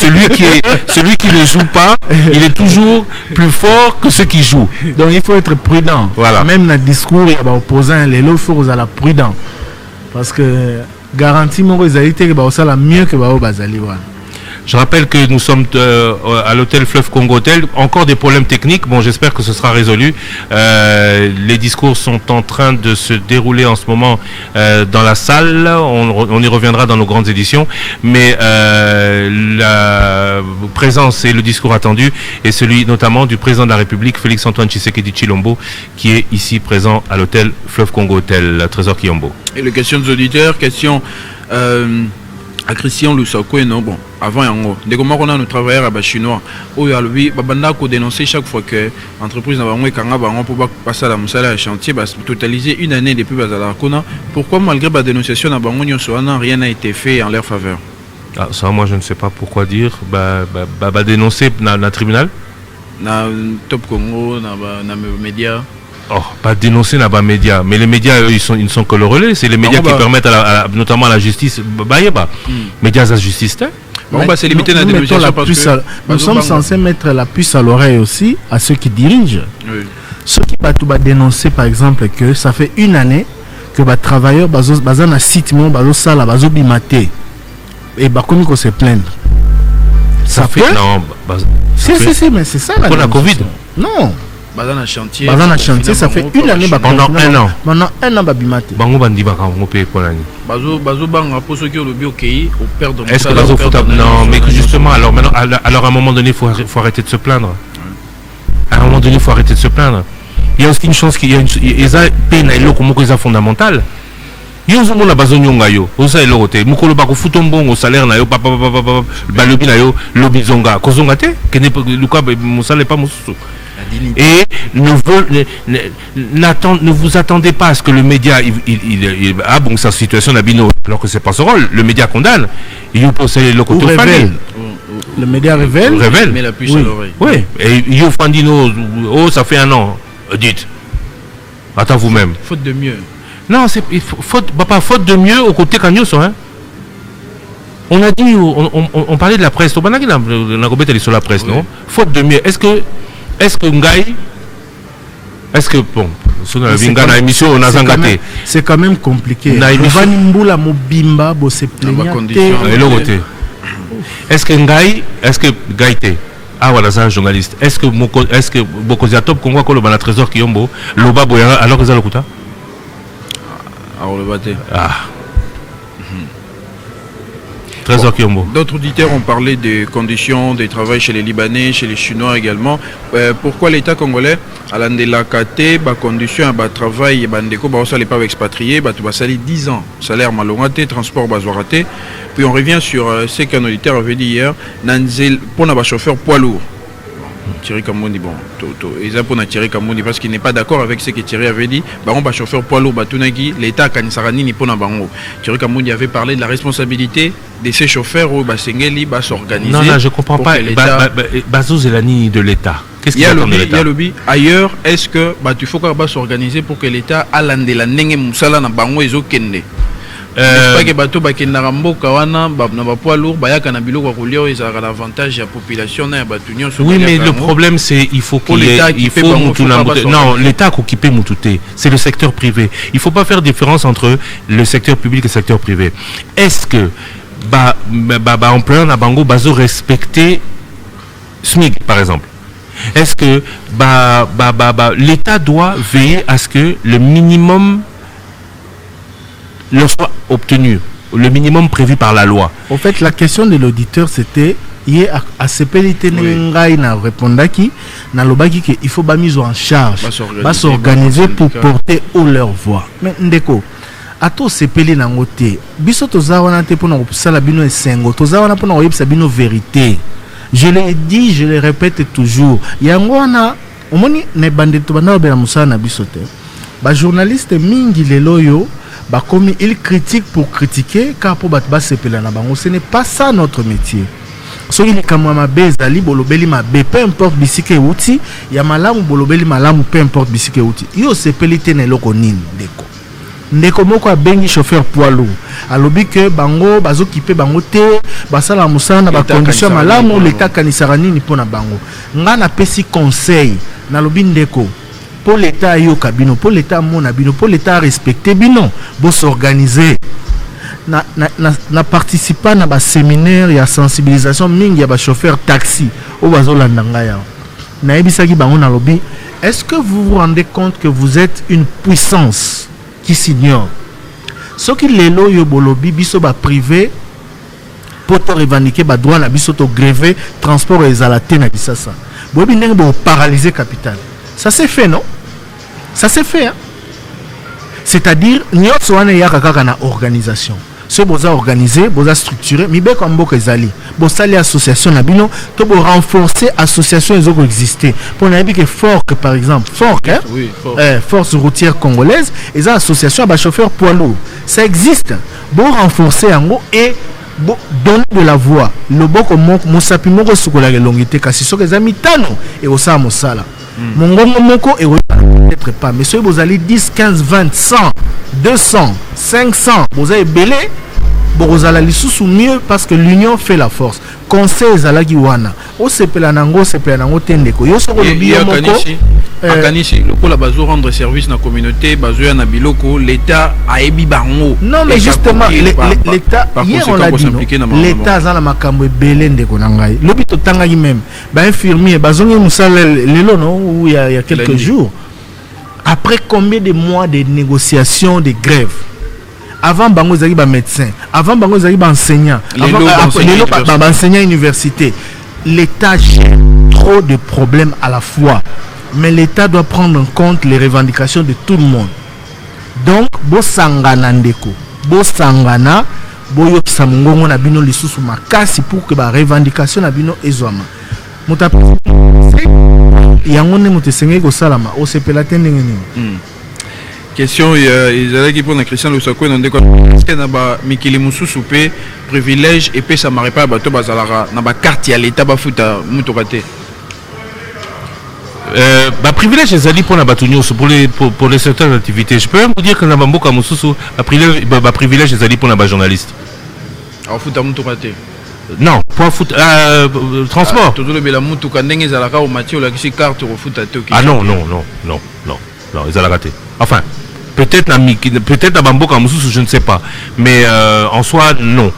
celui qui ne joue pas, il est toujours plus fort que ceux qui jouent. Donc il faut être prudent. Voilà. Même dans le discours, il y a des opposants, les lots, il faut être prudent. Parce que garantie, mon réalité, c'est mieux que Bazali. Je rappelle que nous sommes à l'hôtel Fleuve Congo Hotel. Encore des problèmes techniques. Bon, j'espère que ce sera résolu. Les discours sont en train de se dérouler en ce moment dans la salle. On y reviendra dans nos grandes éditions. Mais la présence et le discours attendu est celui notamment du président de la République, Félix-Antoine Tshisekedi Tshilombo, qui est ici présent à l'hôtel Fleuve Congo Hotel, Trésor Kiyombo. Et les questions des auditeurs, à Christian Lusako, non, bon, avant yango dès comment on a nos travailleurs à chinois où il lui babanda ko dénoncer chaque fois que entreprise na bango kanga bango pour passer la musala à chantier totaliser une année depuis bazala kona. Pourquoi malgré la dénonciation na bango nyosona rien n'a été fait en leur faveur? Ah, ça moi je ne sais pas pourquoi dire dénoncer na tribunal na Top Congo na médias. Oh, pas dénoncer n'a pas médias, mais les médias ils ne sont que le relais, c'est les médias qui permettent notamment à la justice médias à justice. C'est limité la dénonciation parce que nous sommes censés mettre la puce à l'oreille aussi à ceux qui dirigent. Oui. Ceux qui va dénoncer par exemple que ça fait une année que les travailleurs bazan à site mon bazo sala bazo bimaté et comme qu'on se plaindre. Ça fait non, si mais c'est ça la pour la Covid. Non. Bazana chantier, ça fait une année pendant un an. Pendant un an babimate. Bango bandi bakango pe kolani. Bazo banga pour ceux qui ont le bio pays au perdre. Est-ce que bazo faut non mais justement alors maintenant alors à un moment donné faut arrêter de se plaindre. À un moment donné faut arrêter de se plaindre. Il y a aussi une chance qu'il y a une peine et l'eau comme cosa fondamentale. Yo zo mona bazo nyonga yo. Osa elo kote. Mukolo ba ko futombongo salaire na yo papa ba lobi na yo lobi zonga. Kozonga te kene luka musale pas mususu. Et ne vous attendez pas à ce que le média sa situation d'abino alors que c'est pas son rôle. Le média condamne. Il possède le côté révèle. Le média révèle. Mais la puce à l'oreille. Oui. Et yo Fandino, ça fait un an. Dites. Attends vous-même. Faute de mieux. Non, c'est faute de mieux au côté Kanyo hein. On a dit on parlait de la presse. On a dit la sur la presse, non? Faute de mieux. Est-ce que Ngaï, bon, c'est quand même compliqué. Est-ce que Gaïté, ah voilà, c'est un journaliste. Est-ce que Bokozia Top Congo ko le trésor Kiyombo, loba boyanga alors que ça le kuta? Ah on le battait. Ah. Trésor Kiombo. D'autres auditeurs ont parlé des conditions de travail chez les Libanais, chez les Chinois également. Pourquoi l'État congolais a l'andélakaté, conditions de travail, bandeko, ça n'est pas expatrié, tu vas salir 10 ans, salaire malongaté, transport bazoiraté. Puis on revient sur ce qu'un auditeur avait dit hier, pour un chauffeur poids lourd. Thierry Kamouni, bon, ils ont pour Thierry Kamouni parce qu'il n'est pas d'accord avec ce que Thierry avait dit. On va chauffeur poids lourd, l'État Kanisarani ni pour Nabango. Thierry Kamouni avait parlé de la responsabilité de ces chauffeurs où Basengeli va s'organiser. Non, je ne comprends pas. Bazou Zelani de l'État. Qu'est-ce qu'il y a de l'État? Ailleurs, est-ce que il faut qu'on s'organiser pour que l'État a la nenge musala na bango ezo kende? Pas que bateau bakendaka mboka wana na ba poids lourd bayaka na biloko kolia ezaka l'avantage ya population na ba tunyo. Oui, mais le problème c'est il faut qu'il non, l'État a occupé Moutouté, c'est le secteur privé. Il faut pas faire différence entre le secteur public et le secteur privé. Est-ce que employeur na bango bazo respecter SMIC par exemple? Est-ce que l'État doit veiller à ce que le minimum leur soit obtenu, le minimum prévu par la loi? En fait, la question de l'auditeur, c'était à ce pénalité n'a répondaki n'a lobaki que il faut pas mise en charge, va s'organiser pour porter haut leur voix. Mais ndeko, à tout ce péli n'a ngoté, biso tozawana te pour nous sala bino esengo, tozawana pour nous yebisa bino vérité. Je l'ai dit, je le répète toujours. Yangwana, omoni ne bandito bana bela musana na biso te. Ba journaliste mingi lelo yo comme il critique pour critiquer car pour battre ce n'est pas ça notre métier. So il est comme ma bezali bolobeli ma be peu importe bisike outil ya malamu bolobeli malamu peu importe bisike outil yo sepelite ne loko nini ndeko moko abengi chauffeur poids lourd alobi que bango bazo kipe bango te basala musana ba condition malamu l'État kanisara nini pona bango ngana pesi conseil na lobi ndeko pour l'État yoka bino, pour l'État mona bino, pour l'État respecter bino, pour s'organiser. Na participer à un séminaire et à sensibilisation mingi ya ba chauffeur taxi au bazolanda ngaya. Na ebisaki bango na lobby. Est-ce que vous vous rendez compte que vous êtes une puissance qui s'ignore? Ce qui lelo yo bolobi biso ba privé pour te revendiquer ba droit na biso to gréver transport et zalaté na bisasa. Bobi ndenge bo paralyser capital. Ça s'est fait, non? Ça s'est fait, hein? C'est-à-dire, nous sommes en organisation. Ce que vous avez organisé, vous avez structuré, mais bien comme vous avez vous avez association, vous renforcer l'association qui existe. Pour nous dire que Fork, par exemple, Fork, hein? Oui, Force routière congolaise, et ça association à chauffeur poids lourd. Ça existe. Vous renforcer en gros et donner de la voix. Le boko mosapi moko sukola longité kasi so kezami tano et osala mosala. Mongongo moko et peut-être pas mais si vous allez 10 15 20 100 200 500 vous avez belé vous allez lisusu mieux parce que l'union fait la force. Conseil zalaki wana o sepela nango tendeko yo soko lobi moko akanishi lokola bazo rendre service na communauté bazo ya na biloko l'État a ebi bango. Non mais justement l'État hier on l'a dit l'État za na makambo ebele ndeko na ngai lobi to tangaki même ba infirmier bazongi musala lelo no ou il y a quelques jours après combien de mois de négociations de grève. Avant bango zaki ba médecin, avant bango zaki ba enseignant, avant ba enseignant université. L'État gère trop de problèmes à la fois, mais l'État doit prendre en compte les revendications de tout le monde. Donc bo sangana ndeko, bo sangana boyo kisamungongo na bino lisusu makasi pour que ba revendication na bino ezwama. Mutapi yango ne mutesenge ko salama o sepela tendenge ni. Question ils allaient qui pour Christian Lusako dans des est-ce que na ba mikili mususu pe privilège et pe ça m'arrête pas bato bazalara na ba carte ya l'état ba futa mutokate privilège les alliés pour la batunyo pour les secteurs d'activité. Je peux même vous dire que na bamboka mususu privilège les alliés pour la journaliste. Alors futa mutokate. Non, pour foot transport. Tout le bela mutuka ndenge zalaka au Mathieu la qui carte au futa te. Ah non, ils allaient rater. Enfin peut-être à Bamboka Moussous, je ne sais pas, mais en soi non.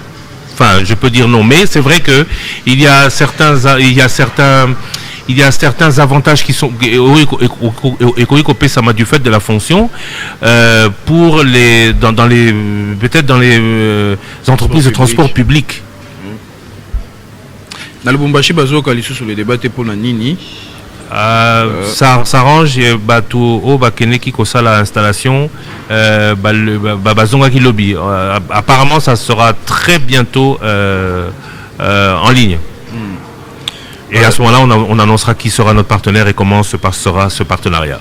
Enfin, je peux dire non, mais c'est vrai que il y a certains avantages qui sont économiques ça m'a du fait de la fonction pour les peut-être dans les entreprises de transport public. Dans le Lubumbashi, bazoka lisusu le débat pour la nini. Ça s'arrange bato o bakene ki kosala installation bazonga ki lobby. Apparemment ça sera très bientôt en ligne. Et à ce moment-là on annoncera qui sera notre partenaire et comment se passera ce partenariat.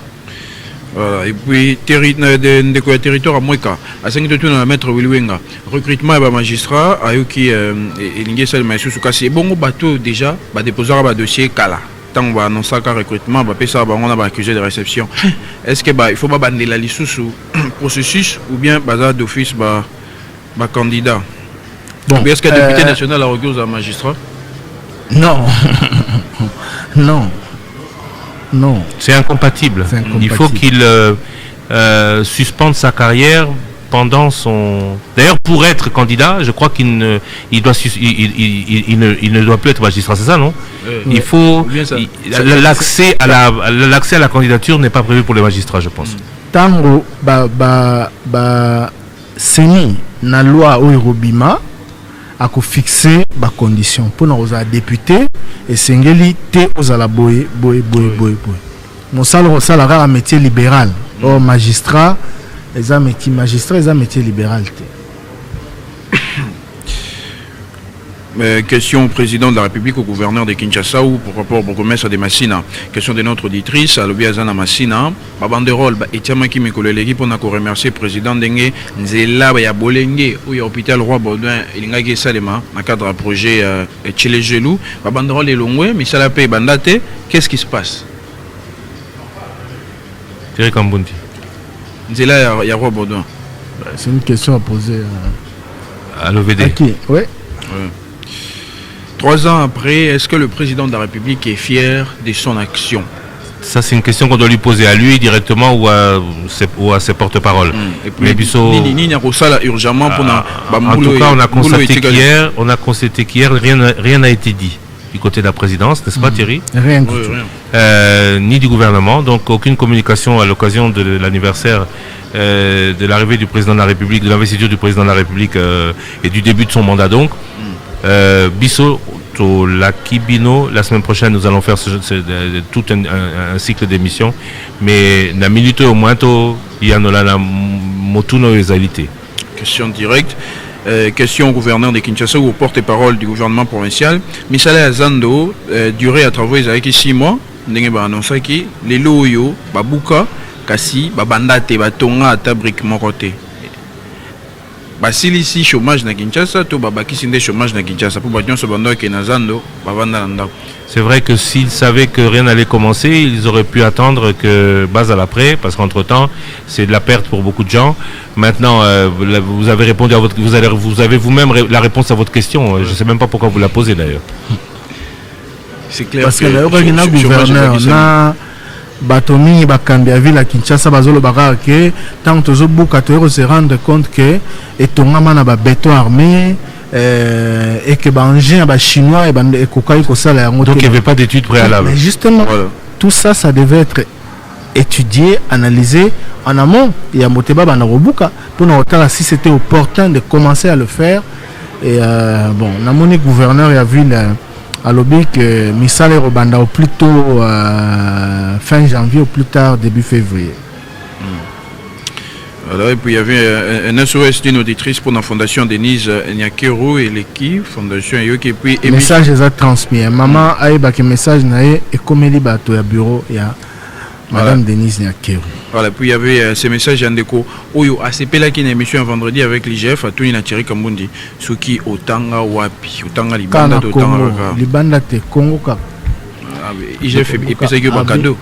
Voilà. Et puis territoire à Mweka à 5 de la maître Wilwenga recrutement et magistrat ayoki elingi sal maisusu kasi bongo bato déjà ba déposer ba dossier kala tant va annoncer ka recrutement ba pesa ba on a accusé de réception. Est-ce que il faut ba bandela lisusu processus ou bien bazar d'office ba candidat. Bon, est-ce que le député national a recours à magistrat? Non. Non. Non. C'est incompatible. Il faut qu'il suspende sa carrière pendant son... D'ailleurs, pour être candidat, je crois qu'il ne doit plus être magistrat, c'est ça, non? Il faut... L'accès à la candidature n'est pas prévu pour les magistrats, je pense. Tango, c'est na loi Oirobima a fixé des conditions pour nous députés et sengeli te aux la boy. Mon salaire un métier libéral. Or magistrat, les un métier libéral. Question au président de la République, au gouverneur de Kinshasa ou pour rapport au commerce à des Massina. Question de notre auditrice, à l'Obiazana Massina. Babanderol, Etiama Kimikolégi pour nous remercier le président Dengue, Nzela, ya Bolenge, ou ya hôpital Roi Baudouin, Ilingagi Salema, dans le cadre d'un projet Tchele Gelou. Babanderol est longwe, mais ça la paye bandate. Qu'est-ce qui se passe? Thierry Kambundi. Nzela, ya Roi Baudouin. C'est une question à poser à l'OVD. À qui? Oui. 3 ans après, est-ce que le président de la République est fier de son action? Ça, c'est une question qu'on doit lui poser à lui directement ou à ses porte-paroles. Mais urgemment pour en tout cas, on a constaté qu'hier, rien n'a été dit du côté de la présidence, n'est-ce pas Thierry? Rien du tout. Ni du gouvernement, donc aucune communication à l'occasion de l'anniversaire de l'arrivée du président de la République, de l'investiture du président de la République et du début de son mandat donc. Bisso la Kibino, la semaine prochaine nous allons faire tout un cycle d'émissions, mais la minute au moins il y en a la motuno exalité. Question directe. Question au gouverneur de Kinshasa ou au porte-parole du gouvernement provincial. Misale Azando, durée à travailler avec 6 mois. Ndenge ba annoncer ki les loyo babuka kasi babandate batonga atabrik mokote. Basili si chômage na Kinshasa to babaki sinde chômage na Kinshasa pour battre ce bando qui na Zando bavanda ndako. C'est vrai que s'ils savaient que rien n'allait commencer, ils auraient pu attendre que base à l'après, parce qu'entre-temps, c'est de la perte pour beaucoup de gens. Maintenant, vous avez répondu à vous avez vous-même la réponse à votre question. Je ne sais même pas pourquoi vous la posez d'ailleurs. C'est clair. Parce que le gouverneur na Batomi Bakambia ville à Kinshasa bazolo baka que tant que Zobuka se rendre compte que et ton na ba béton armé et que bangé ba chinois et kokai ko sala. Donc il n'y avait pas d'études préalables. Mais justement, voilà. Tout ça devait être étudié, analysé en amont. Il y a Moteba Banarobuka pour nous regarder si c'était opportun de commencer à le faire. Et bon, Namoni gouverneur et a vu à l'objet que Missale Robanda au plus tôt fin janvier au plus tard début février. Alors, et puis il y avait un SOS d'une auditrice pour la fondation Denise Nyakero et l'équipe fondation Yoki puis le message est transmis. Maman a eu un message naé et comme il bateau à bureau il y a Madame Denise Nyakero. Voilà, puis il y avait ces messages en déco. Oyo ACP là qui est une émission vendredi avec l'IGF à Tony Thierry Kambundi. Suki Otanga Wapi, Otanga Libanda, Otanga Libanda te Congo ka. IGF et puis ça y est cadeau.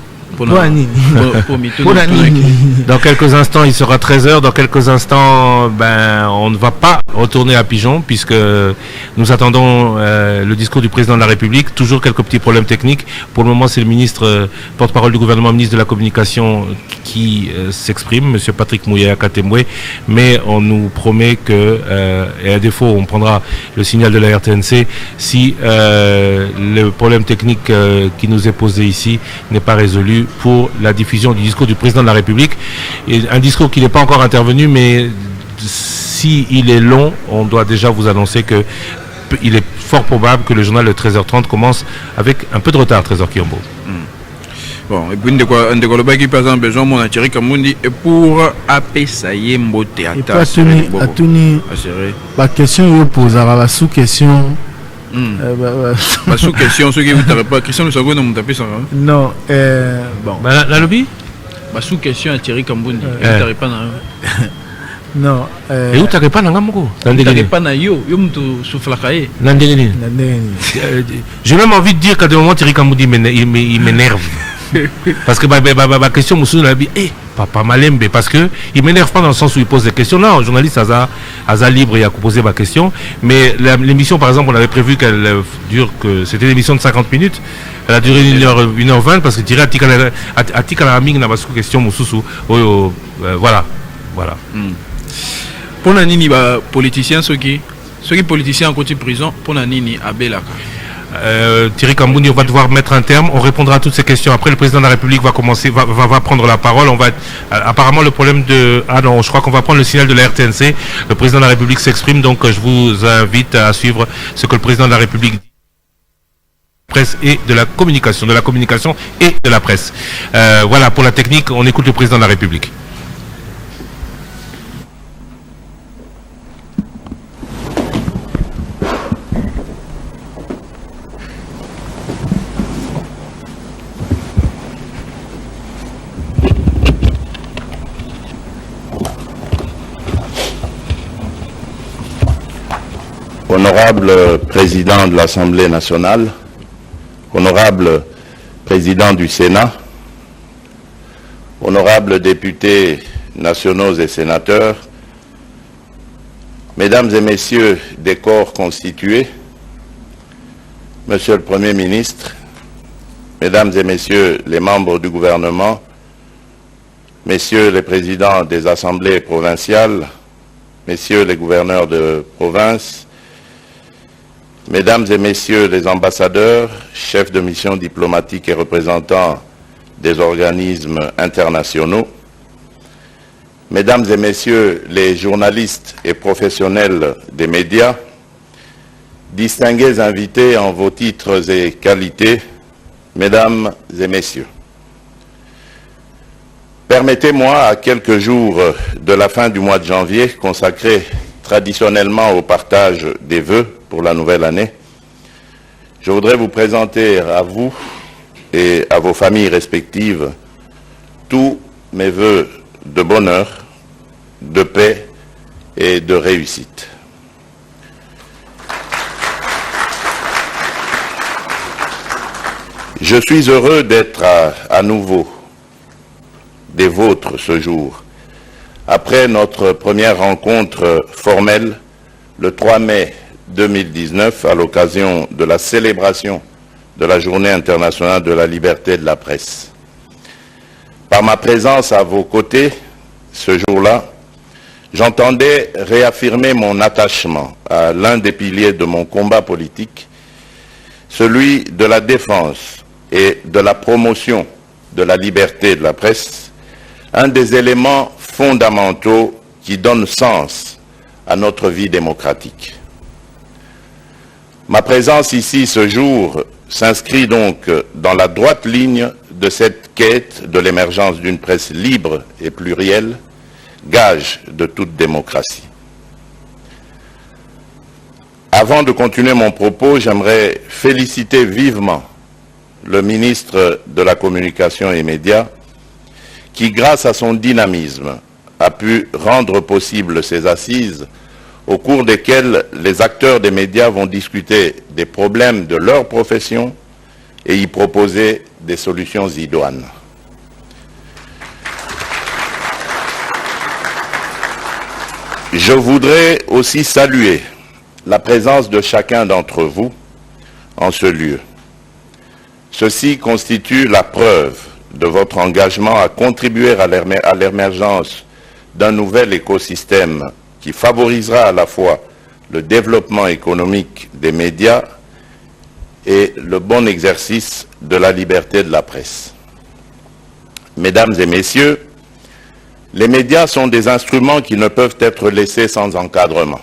Dans quelques instants, il sera 13h. Dans quelques instants, on ne va pas retourner à Pigeon puisque nous attendons le discours du président de la République. Toujours quelques petits problèmes techniques. Pour le moment, c'est le ministre porte-parole du gouvernement, ministre de la Communication qui s'exprime, Monsieur Patrick Mouyaya Katembwe. Mais on nous promet que, et à défaut, on prendra le signal de la RTNC si le problème technique qui nous est posé ici n'est pas résolu pour la diffusion du discours du président de la République. Et un discours qui n'est pas encore intervenu, mais s'il est long, on doit déjà vous annoncer que fort probable que le journal de 13h30 commence avec un peu de retard, 13h Kiombo. Bon, et puis on qui par exemple besoin mon Thierry Kamundi et pour appeler Mbote et pas Atuni la question vous pose la sous-question la sous-question ceux qui vous t'arrêtent pas Christian nous savons nous taper ça non bon la lobby la sous-question à Thierry Kamundi t'arrêtes pas non et où t'arrêtes pas dans Gamoko t'arrêtes pas na yo mtu soufflakaye j'ai même envie de dire qu'à des moments Thierry Kamundi il m'énerve. Parce que ma question Moussou l'a dit papa Malembe parce que il m'énerve pas dans le sens où il pose des questions. Non, journaliste Aza libre, il a posé ma question. Mais l'émission par exemple on avait prévu qu'elle dure que c'était une émission de 50 minutes. Elle a duré 1h20 parce que Thierry Atika la Aming n'a pas question Moussou. Voilà. Pour Nanini politicien ceux qui politiciens en côté prison pour Nanini à Belaka. Thierry Kambouni, on va devoir mettre un terme. On répondra à toutes ces questions. Après, le président de la République va prendre la parole. Apparemment, le problème de... Ah non, je crois qu'on va prendre le signal de la RTNC. Le président de la République s'exprime, donc je vous invite à suivre ce que le président de la République dit. Presse et de la communication et de la presse. Voilà, pour la technique, on écoute le président de la République. Honorable président de l'Assemblée nationale, honorable président du Sénat, honorables députés nationaux et sénateurs, mesdames et messieurs des corps constitués, monsieur le Premier ministre, mesdames et messieurs les membres du gouvernement, messieurs les présidents des assemblées provinciales, messieurs les gouverneurs de province, mesdames et messieurs les ambassadeurs, chefs de mission diplomatique et représentants des organismes internationaux, mesdames et messieurs les journalistes et professionnels des médias, distingués invités en vos titres et qualités, mesdames et messieurs. Permettez-moi, à quelques jours de la fin du mois de janvier, consacré traditionnellement au partage des vœux pour la nouvelle année, je voudrais vous présenter à vous et à vos familles respectives tous mes vœux de bonheur, de paix et de réussite. Je suis heureux d'être à nouveau des vôtres ce jour, après notre première rencontre formelle le 3 mai 2019 à l'occasion de la célébration de la Journée internationale de la liberté de la presse. Par ma présence à vos côtés ce jour-là, j'entendais réaffirmer mon attachement à l'un des piliers de mon combat politique, celui de la défense et de la promotion de la liberté de la presse, un des éléments fondamentaux qui donnent sens à notre vie démocratique. Ma présence ici ce jour s'inscrit donc dans la droite ligne de cette quête de l'émergence d'une presse libre et plurielle, gage de toute démocratie. Avant de continuer mon propos, j'aimerais féliciter vivement le ministre de la Communication et Médias qui, grâce à son dynamisme, a pu rendre possible ces assises au cours desquelles les acteurs des médias vont discuter des problèmes de leur profession et y proposer des solutions idoines. Je voudrais aussi saluer la présence de chacun d'entre vous en ce lieu. Ceci constitue la preuve de votre engagement à contribuer à l'émergence d'un nouvel écosystème qui favorisera à la fois le développement économique des médias et le bon exercice de la liberté de la presse. Mesdames et messieurs, les médias sont des instruments qui ne peuvent être laissés sans encadrement.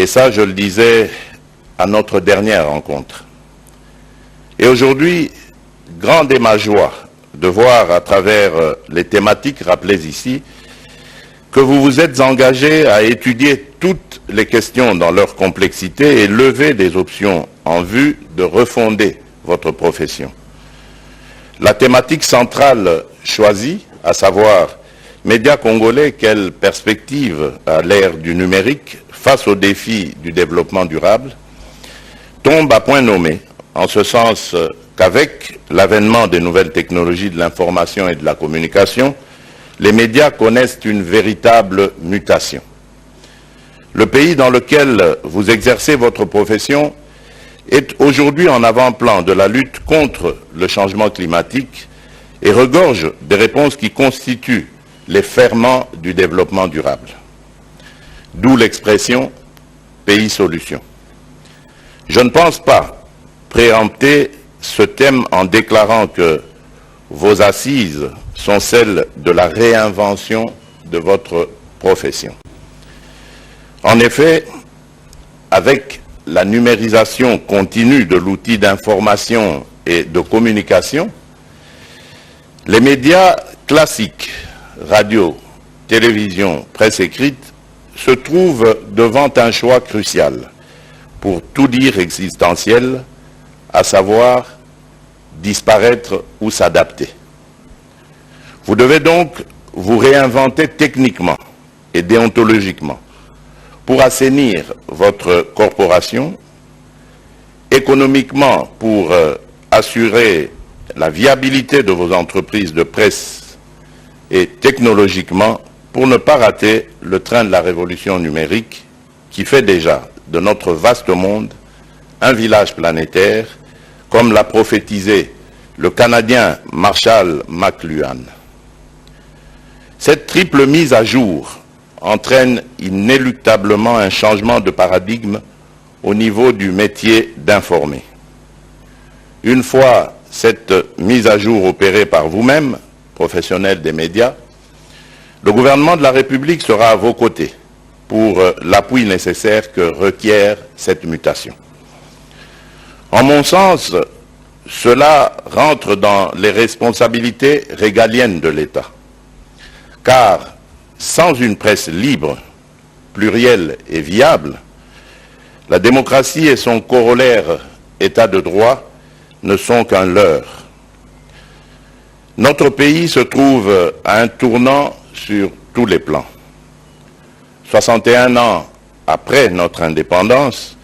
Et ça, je le disais à notre dernière rencontre. Et aujourd'hui, grande est ma joie de voir à travers les thématiques rappelées ici que vous vous êtes engagé à étudier toutes les questions dans leur complexité et lever des options en vue de refonder votre profession. La thématique centrale choisie, à savoir médias congolais, quelle perspective à l'ère du numérique face aux défis du développement durable, tombe à point nommé, en ce sens qu'avec l'avènement des nouvelles technologies de l'information et de la communication, les médias connaissent une véritable mutation. Le pays dans lequel vous exercez votre profession est aujourd'hui en avant-plan de la lutte contre le changement climatique et regorge des réponses qui constituent les ferments du développement durable. D'où l'expression « pays solution ». Je ne pense pas préempter ce thème en déclarant que vos assises sont celles de la réinvention de votre profession. En effet, avec la numérisation continue de l'outil d'information et de communication, les médias classiques, radio, télévision, presse écrite, se trouvent devant un choix crucial, pour tout dire existentiel, à savoir disparaître ou s'adapter. Vous devez donc vous réinventer techniquement et déontologiquement pour assainir votre corporation, économiquement pour assurer la viabilité de vos entreprises de presse et technologiquement pour ne pas rater le train de la révolution numérique qui fait déjà de notre vaste monde un village planétaire, comme l'a prophétisé le Canadien Marshall McLuhan. Cette triple mise à jour entraîne inéluctablement un changement de paradigme au niveau du métier d'informer. Une fois cette mise à jour opérée par vous-même, professionnels des médias, le gouvernement de la République sera à vos côtés pour l'appui nécessaire que requiert cette mutation. En mon sens, cela rentre dans les responsabilités régaliennes de l'État. Car sans une presse libre, plurielle et viable, la démocratie et son corollaire État de droit ne sont qu'un leurre. Notre pays se trouve à un tournant sur tous les plans. 61 ans après notre indépendance,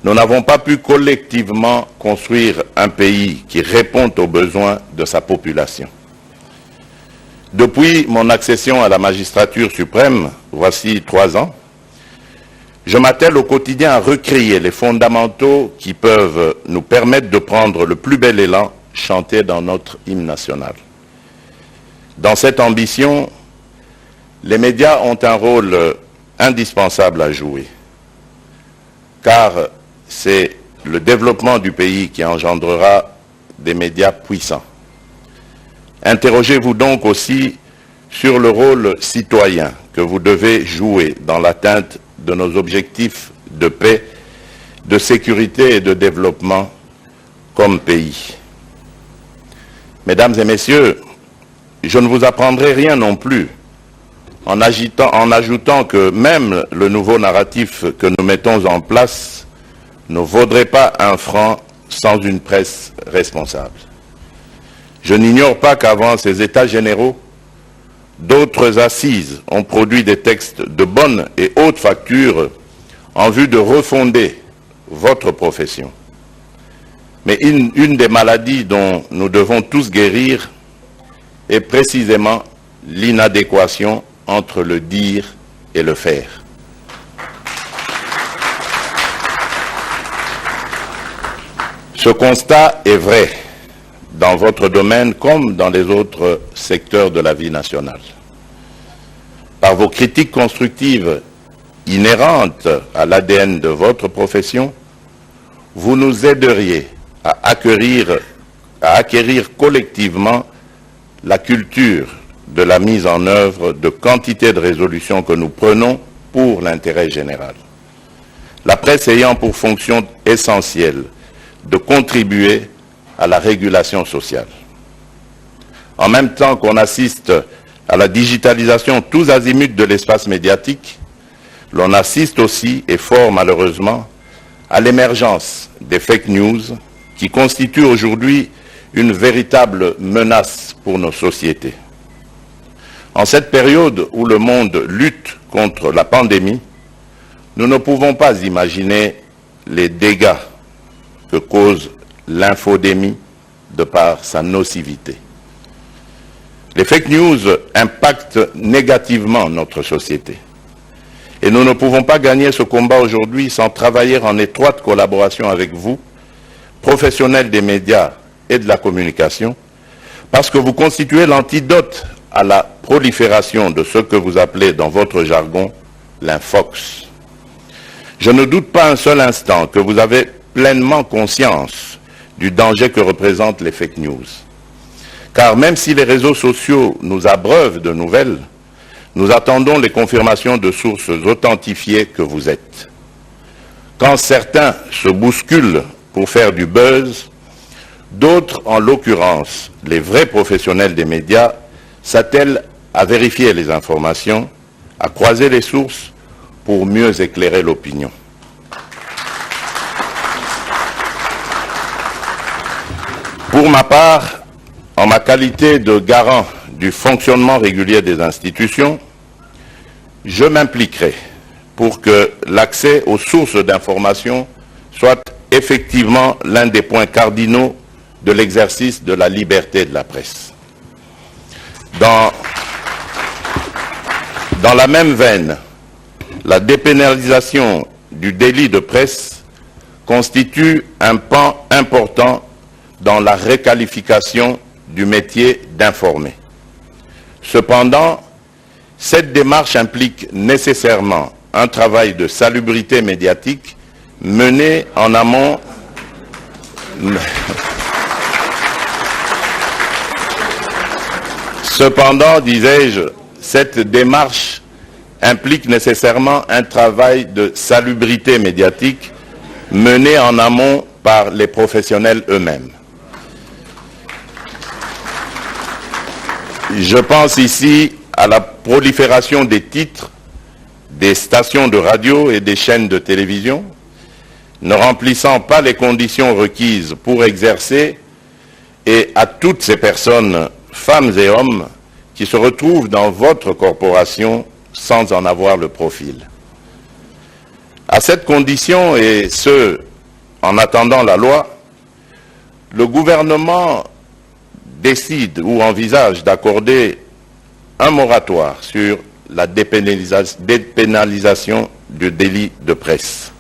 nous n'avons pas pu collectivement construire un pays qui répond aux besoins de sa population. Depuis mon accession à la magistrature suprême, voici 3 ans, je m'attelle au quotidien à recréer les fondamentaux qui peuvent nous permettre de prendre le plus bel élan chanté dans notre hymne national. Dans cette ambition, les médias ont un rôle indispensable à jouer, car c'est le développement du pays qui engendrera des médias puissants. Interrogez-vous donc aussi sur le rôle citoyen que vous devez jouer dans l'atteinte de nos objectifs de paix, de sécurité et de développement comme pays. Mesdames et messieurs, je ne vous apprendrai rien non plus en ajoutant que même le nouveau narratif que nous mettons en place ne vaudrait pas un franc sans une presse responsable. Je n'ignore pas qu'avant ces États généraux, d'autres assises ont produit des textes de bonne et haute facture en vue de refonder votre profession. Mais une des maladies dont nous devons tous guérir est précisément l'inadéquation entre le dire et le faire. Ce constat est vrai dans votre domaine comme dans les autres secteurs de la vie nationale. Par vos critiques constructives inhérentes à l'ADN de votre profession, vous nous aideriez à acquérir collectivement la culture de la mise en œuvre de quantité de résolutions que nous prenons pour l'intérêt général. la presse ayant pour fonction essentielle de contribuer à la régulation sociale. En même temps qu'on assiste à la digitalisation tous azimuts de l'espace médiatique, l'on assiste aussi, et fort malheureusement, à l'émergence des fake news qui constituent aujourd'hui une véritable menace pour nos sociétés. En cette période où le monde lutte contre la pandémie, nous ne pouvons pas imaginer les dégâts que cause l'infodémie de par sa nocivité. Les fake news impactent négativement notre société. Et nous ne pouvons pas gagner ce combat aujourd'hui sans travailler en étroite collaboration avec vous, professionnels des médias et de la communication, parce que vous constituez l'antidote à la prolifération de ce que vous appelez dans votre jargon l'infox. Je ne doute pas un seul instant que vous avez pleinement conscience du danger que représentent les fake news. Car même si les réseaux sociaux nous abreuvent de nouvelles, nous attendons les confirmations de sources authentifiées que vous êtes. Quand certains se bousculent pour faire du buzz, d'autres, en l'occurrence les vrais professionnels des médias, s'attellent à vérifier les informations, à croiser les sources pour mieux éclairer l'opinion. Pour ma part, en ma qualité de garant du fonctionnement régulier des institutions, je m'impliquerai pour que l'accès aux sources d'information soit effectivement l'un des points cardinaux de l'exercice de la liberté de la presse. Dans la même veine, la dépénalisation du délit de presse constitue un pan important dans la requalification du métier d'informer. Cependant, cette démarche implique nécessairement un travail de salubrité médiatique mené en amont. Cependant, disais-je, cette démarche implique nécessairement un travail de salubrité médiatique mené en amont par les professionnels eux-mêmes. Je pense ici à la prolifération des titres, des stations de radio et des chaînes de télévision, ne remplissant pas les conditions requises pour exercer, et à toutes ces personnes, femmes et hommes, qui se retrouvent dans votre corporation sans en avoir le profil. À cette condition, et ce, en attendant la loi, le gouvernement décide ou envisage d'accorder un moratoire sur la dépénalisation du délit de presse.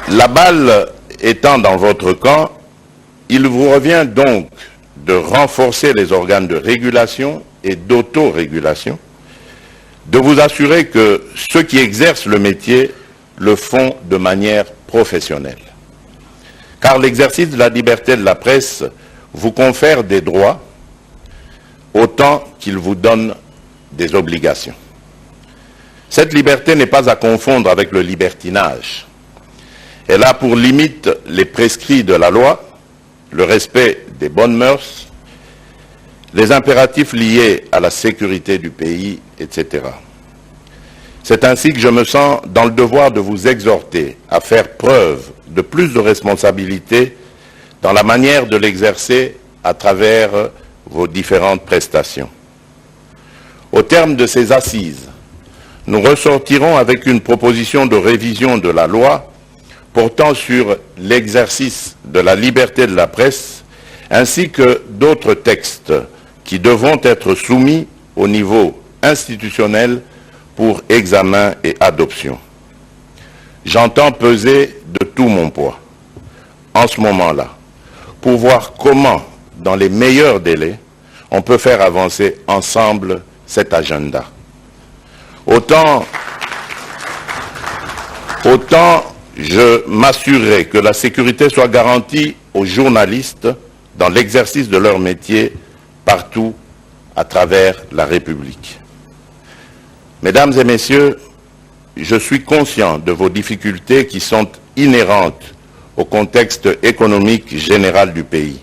La balle étant dans votre camp, il vous revient donc de renforcer les organes de régulation et d'autorégulation, de vous assurer que ceux qui exercent le métier le font de manière professionnelle. Car l'exercice de la liberté de la presse vous confère des droits autant qu'il vous donne des obligations. Cette liberté n'est pas à confondre avec le libertinage. Elle a pour limite les prescrits de la loi, le respect des bonnes mœurs, les impératifs liés à la sécurité du pays, etc. C'est ainsi que je me sens dans le devoir de vous exhorter à faire preuve de plus de responsabilité dans la manière de l'exercer à travers vos différentes prestations. Au terme de ces assises, nous ressortirons avec une proposition de révision de la loi portant sur l'exercice de la liberté de la presse, ainsi que d'autres textes qui devront être soumis au niveau institutionnel pour examen et adoption. J'entends peser de tout mon poids, en ce moment-là, pour voir comment, dans les meilleurs délais, on peut faire avancer ensemble cet agenda. Autant je m'assurerai que la sécurité soit garantie aux journalistes dans l'exercice de leur métier partout à travers la République. Mesdames et messieurs, je suis conscient de vos difficultés qui sont inhérentes au contexte économique général du pays.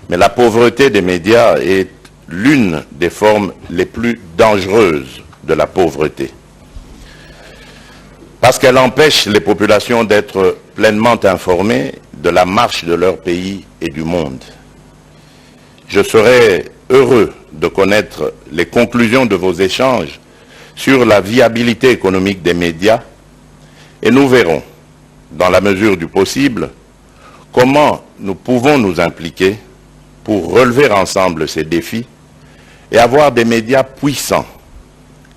Mais la pauvreté des médias est l'une des formes les plus dangereuses de la pauvreté. Parce qu'elle empêche les populations d'être pleinement informées de la marche de leur pays et du monde. Je serais heureux de connaître les conclusions de vos échanges sur la viabilité économique des médias et nous verrons, dans la mesure du possible, comment nous pouvons nous impliquer pour relever ensemble ces défis et avoir des médias puissants,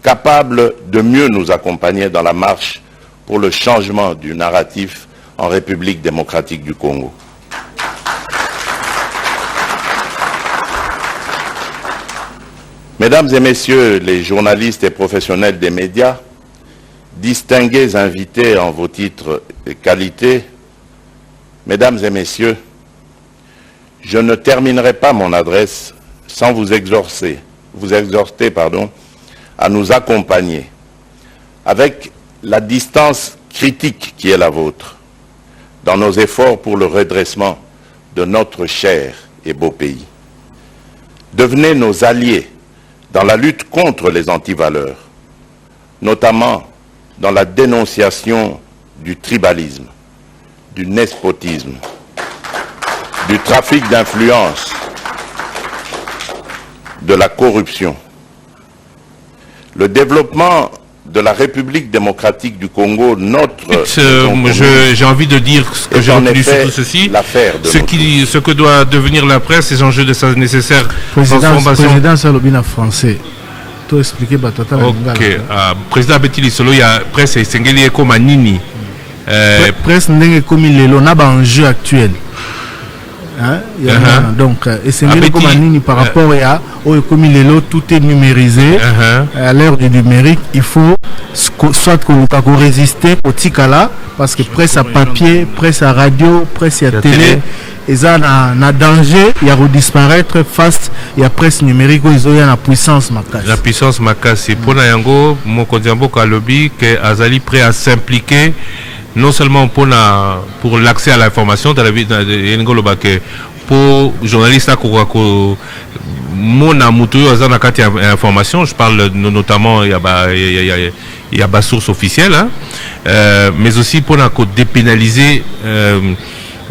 capables de mieux nous accompagner dans la marche pour le changement du narratif en République démocratique du Congo. Mesdames et messieurs les journalistes et professionnels des médias, distingués invités en vos titres et qualités, mesdames et messieurs, je ne terminerai pas mon adresse sans vous exhorter, à nous accompagner avec la distance critique qui est la vôtre dans nos efforts pour le redressement de notre cher et beau pays. Devenez nos alliés dans la lutte contre les antivaleurs, notamment dans la dénonciation du tribalisme, du nespotisme, du trafic d'influence, de la corruption. Le développement de la République démocratique du Congo, j'ai envie de dire ce que j'ai retenu sur tout ceci. Ce que doit devenir la presse, ces enjeux de sa nécessaire transformation. Président Salobina français. Tout expliquer Batata. Ok. Président Betty Solo, il y a presse et Sengeli comme Nini. Presse n'est comme le n'a pas un jeu actuel. Donc, et c'est comme Nini par rapport à comme tout est numérisé. À l'ère du numérique, il faut soit qu'on résister au Tikala, parce que presse à papier, presse à radio, presse à télé, et ça n'a danger, il y a redisparaître face à la presse numérique où ils ont la puissance macasse. La puissance macasse, c'est pour Nayango, mon Kodiambo Kalobi, que Azali prêt à s'impliquer. Non seulement pour l'accès à l'information dans la vie de pour journalistes à mon amoutou information, je parle notamment il y a source officielle, mais aussi pour dépénaliser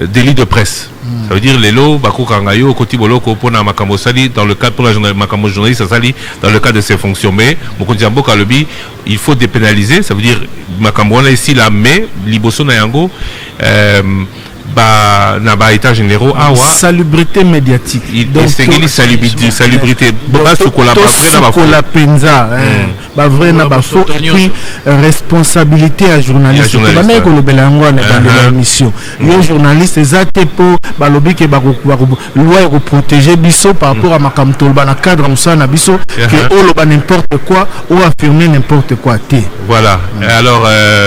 délit de presse. Ça veut dire les lots bako kangayo koti boloko pour na makambo sali dans le cadre pour la makambo journaliste sali dans le cadre de ses fonctions, mais mokondiambo kalobi il faut dépénaliser, ça veut dire makambo on ici là mais liboso na yango na ba état généraux awa salubrité médiatique donc c'est salubrité la penza ba vrai na ba faux et puis responsabilité à journaliste ba na ko lobela ngo na dans l'émission les journalistes ezate po ba lobi ke ba loi ko protéger biso par rapport à makamto ba na cadre on na biso que o loba n'importe quoi ou affirmer n'importe quoi té voilà alors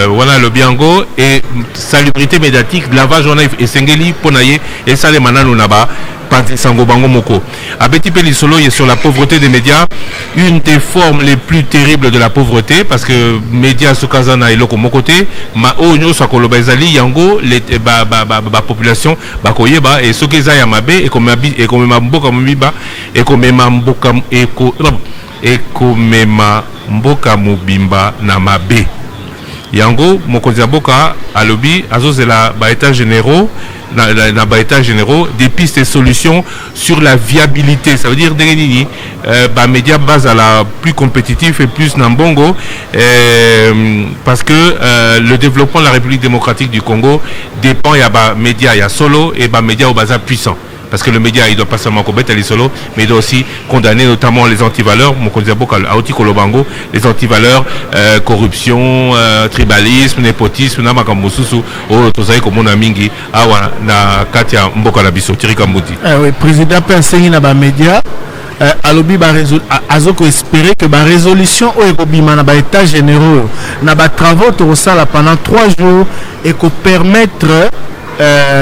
voilà le biango et salubrité médiatique lavage journaliste et Sengeli Ponaye et ça les manano naba Sango Bango Moko. À Betty Pelisolo, il est sur la pauvreté des médias, une des formes les plus terribles de la pauvreté, parce que médias Sukazana et Loko Mokote, ma onyo sakolo bazali yango les population bakoyeba et sokeza yamabe et comme mboka mubiba et comme mboka et comme mboka mubimba na mabe. Yango Mokoziaboka alobi azozela ba états généraux na ba états généraux des pistes et solutions sur la viabilité, ça veut dire des ba médias base à la plus compétitif et plus nambongo parce que le développement de la République démocratique du Congo dépend ya ba médias ya solo et ba médias au bazar puissant. Parce que le média, il ne doit pas seulement combattre les solos, mais il doit aussi condamner notamment les antivaleurs, les antivaleurs, corruption, tribalisme, népotisme, namakambosusu, tozaï comme on a mingi, awa na katia mboka la biso, tirikambuti. Oui, président Pensengi na ba média, alobi ba azoko espérer que ba résolution o ekobima na ba états généraux, na ba travaux to sala pendant 3 jours et ko permettre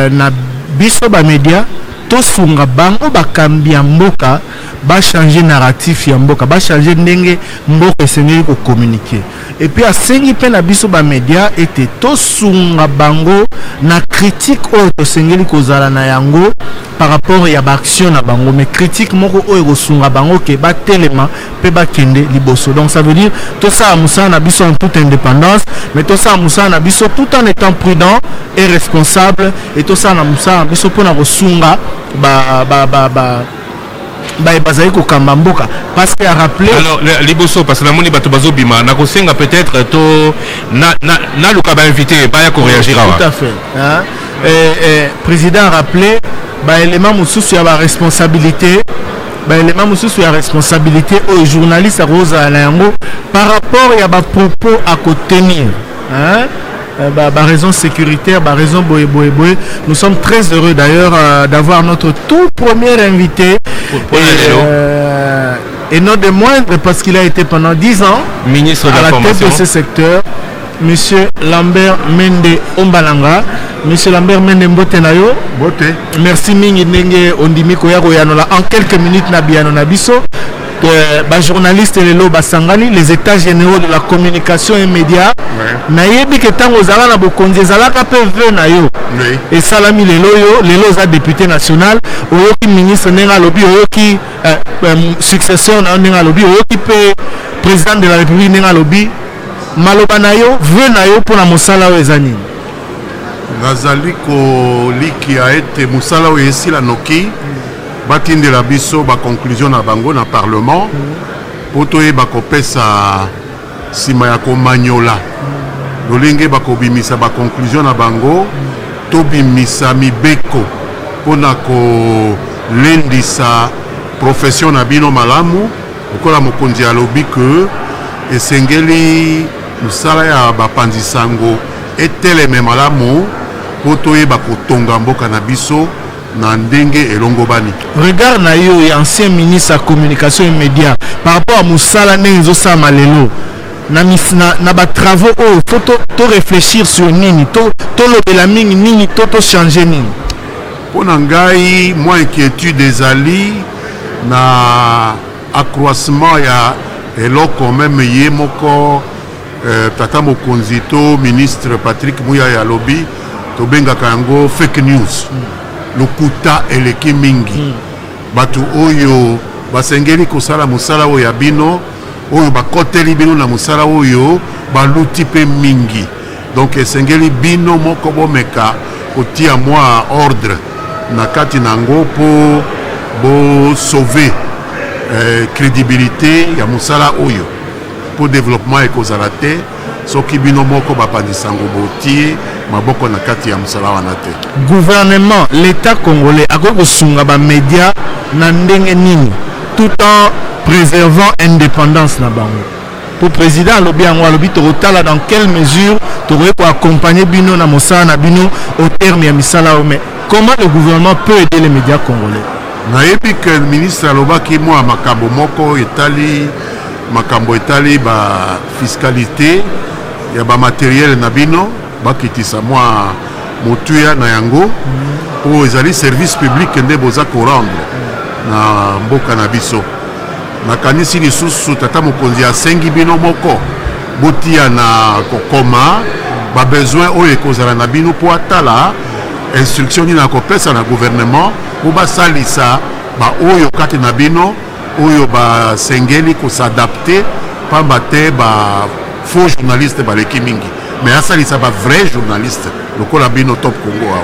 na biso ba média tosunga bango bakambi ya mboka ba changer narratif ya mboka ba changer ndenge mboka esengeli ko communiquer et puis asengi pe na biso ba media ete tosunga bango na critique oyo tosengeli kozala na yango par rapport ya ba action na bango mais critique moko oyo kosunga bango ke ba telema pe ba kende liboso. Donc ça veut dire tout ça musala na biso en toute indépendance mais tout ça musala na biso tout en étant prudent et responsable et tout ça na musala na biso pona kosunga bazali kokamba mboka parce que a rappelé alors liboso parce que la moni bato bazobima na kosenga peut-être to na luka ba invité ba ya ko réagir tout à fait hein président a rappelé ba élément mususu ya ba responsabilité aux journalistes à Rosa Alango par rapport à ba propos à contenir hein raison sécuritaire, raison boé. Nous sommes très heureux d'ailleurs d'avoir notre tout premier invité et non de moindre parce qu'il a été pendant 10 ans ministre à la tête de ce secteur, Monsieur Lambert Mende Ombalanga. Monsieur Lambert Mende Mbotenayo. Merci mingi nenge ondimi koya koyanola en quelques minutes na biano na biso. Journaliste lelo basangani les états généraux de la communication et médias na yebi ke tango zala na bokonzi zala ka PV na yo et salami lelo za député national oyoki ministre nenga lobi oyoki successeur na nenga lobi oyoki pe président de la république nenga lobi maloba na yo vœu na yo pour la mosala o ezani nazali ko liki a été mosala o esila noki batindela biso ba conclusion na bango na parlement poto e ba kopesa sima ya komanyola lolenge ba kobimisa ba conclusion na bango to bimisa mibeko pona ko lendisa profession na bino malamu okola mokonzi alobi que esengeli musala ya bapanzisango eteleme malamu poto e ba kotonga mboka na biso na ndenge elongo bani. Regard na yo ancien ministre à communication et médias par rapport à musala nenzo sa malelo na ba travaux oh faut to réfléchir sur nini to lobela mingi nini to changer nini pona ngai moi inquiétude des ali na accroissement ya eloko même ye moko tata mokonzi to ministre Patrick Mouya ya lobi to bengaka yango fake news lokuta eleki mingi batu oyo basengeli kosala musala oyo ya bino oyo bakoteli bino na musala oyo baluti pe mingi donc esengeli bino moko bomeka kotia mwa ordre na kati nango po bo sauver crédibilité ya musala oyo po développement ekozala te soki bino moko bapandisango botie maboko na kati ya musala wana te. Gouvernement l'état congolais a kosunga ba média na ndenge nini tout en préservant indépendance na bango. Pour président lobi yango lobi totala dans quelle mesure to ko accompagner bino na mosala na bino au terme ya misala mais comment le gouvernement peut aider les médias congolais? Nayebi que le ministre alobaki moi makambo moko etali ba fiscalité ya ba matériel na bino bakitisa mwa motuya na yango po ezali service public nde boza ko rendre na mboka na biso nakanisi lisusu tata mokonzi asengi bino moko botia na kokoma ba besoin oyo ekozala na bino po atala instruction ni na kopesa na gouvernement po basalisa ba oyo kati na bino oyo basengeli kosadapte pamba te ba faux journaliste baleki mingi mais asalisa ba vrai journaliste lokola bino top Congo awa.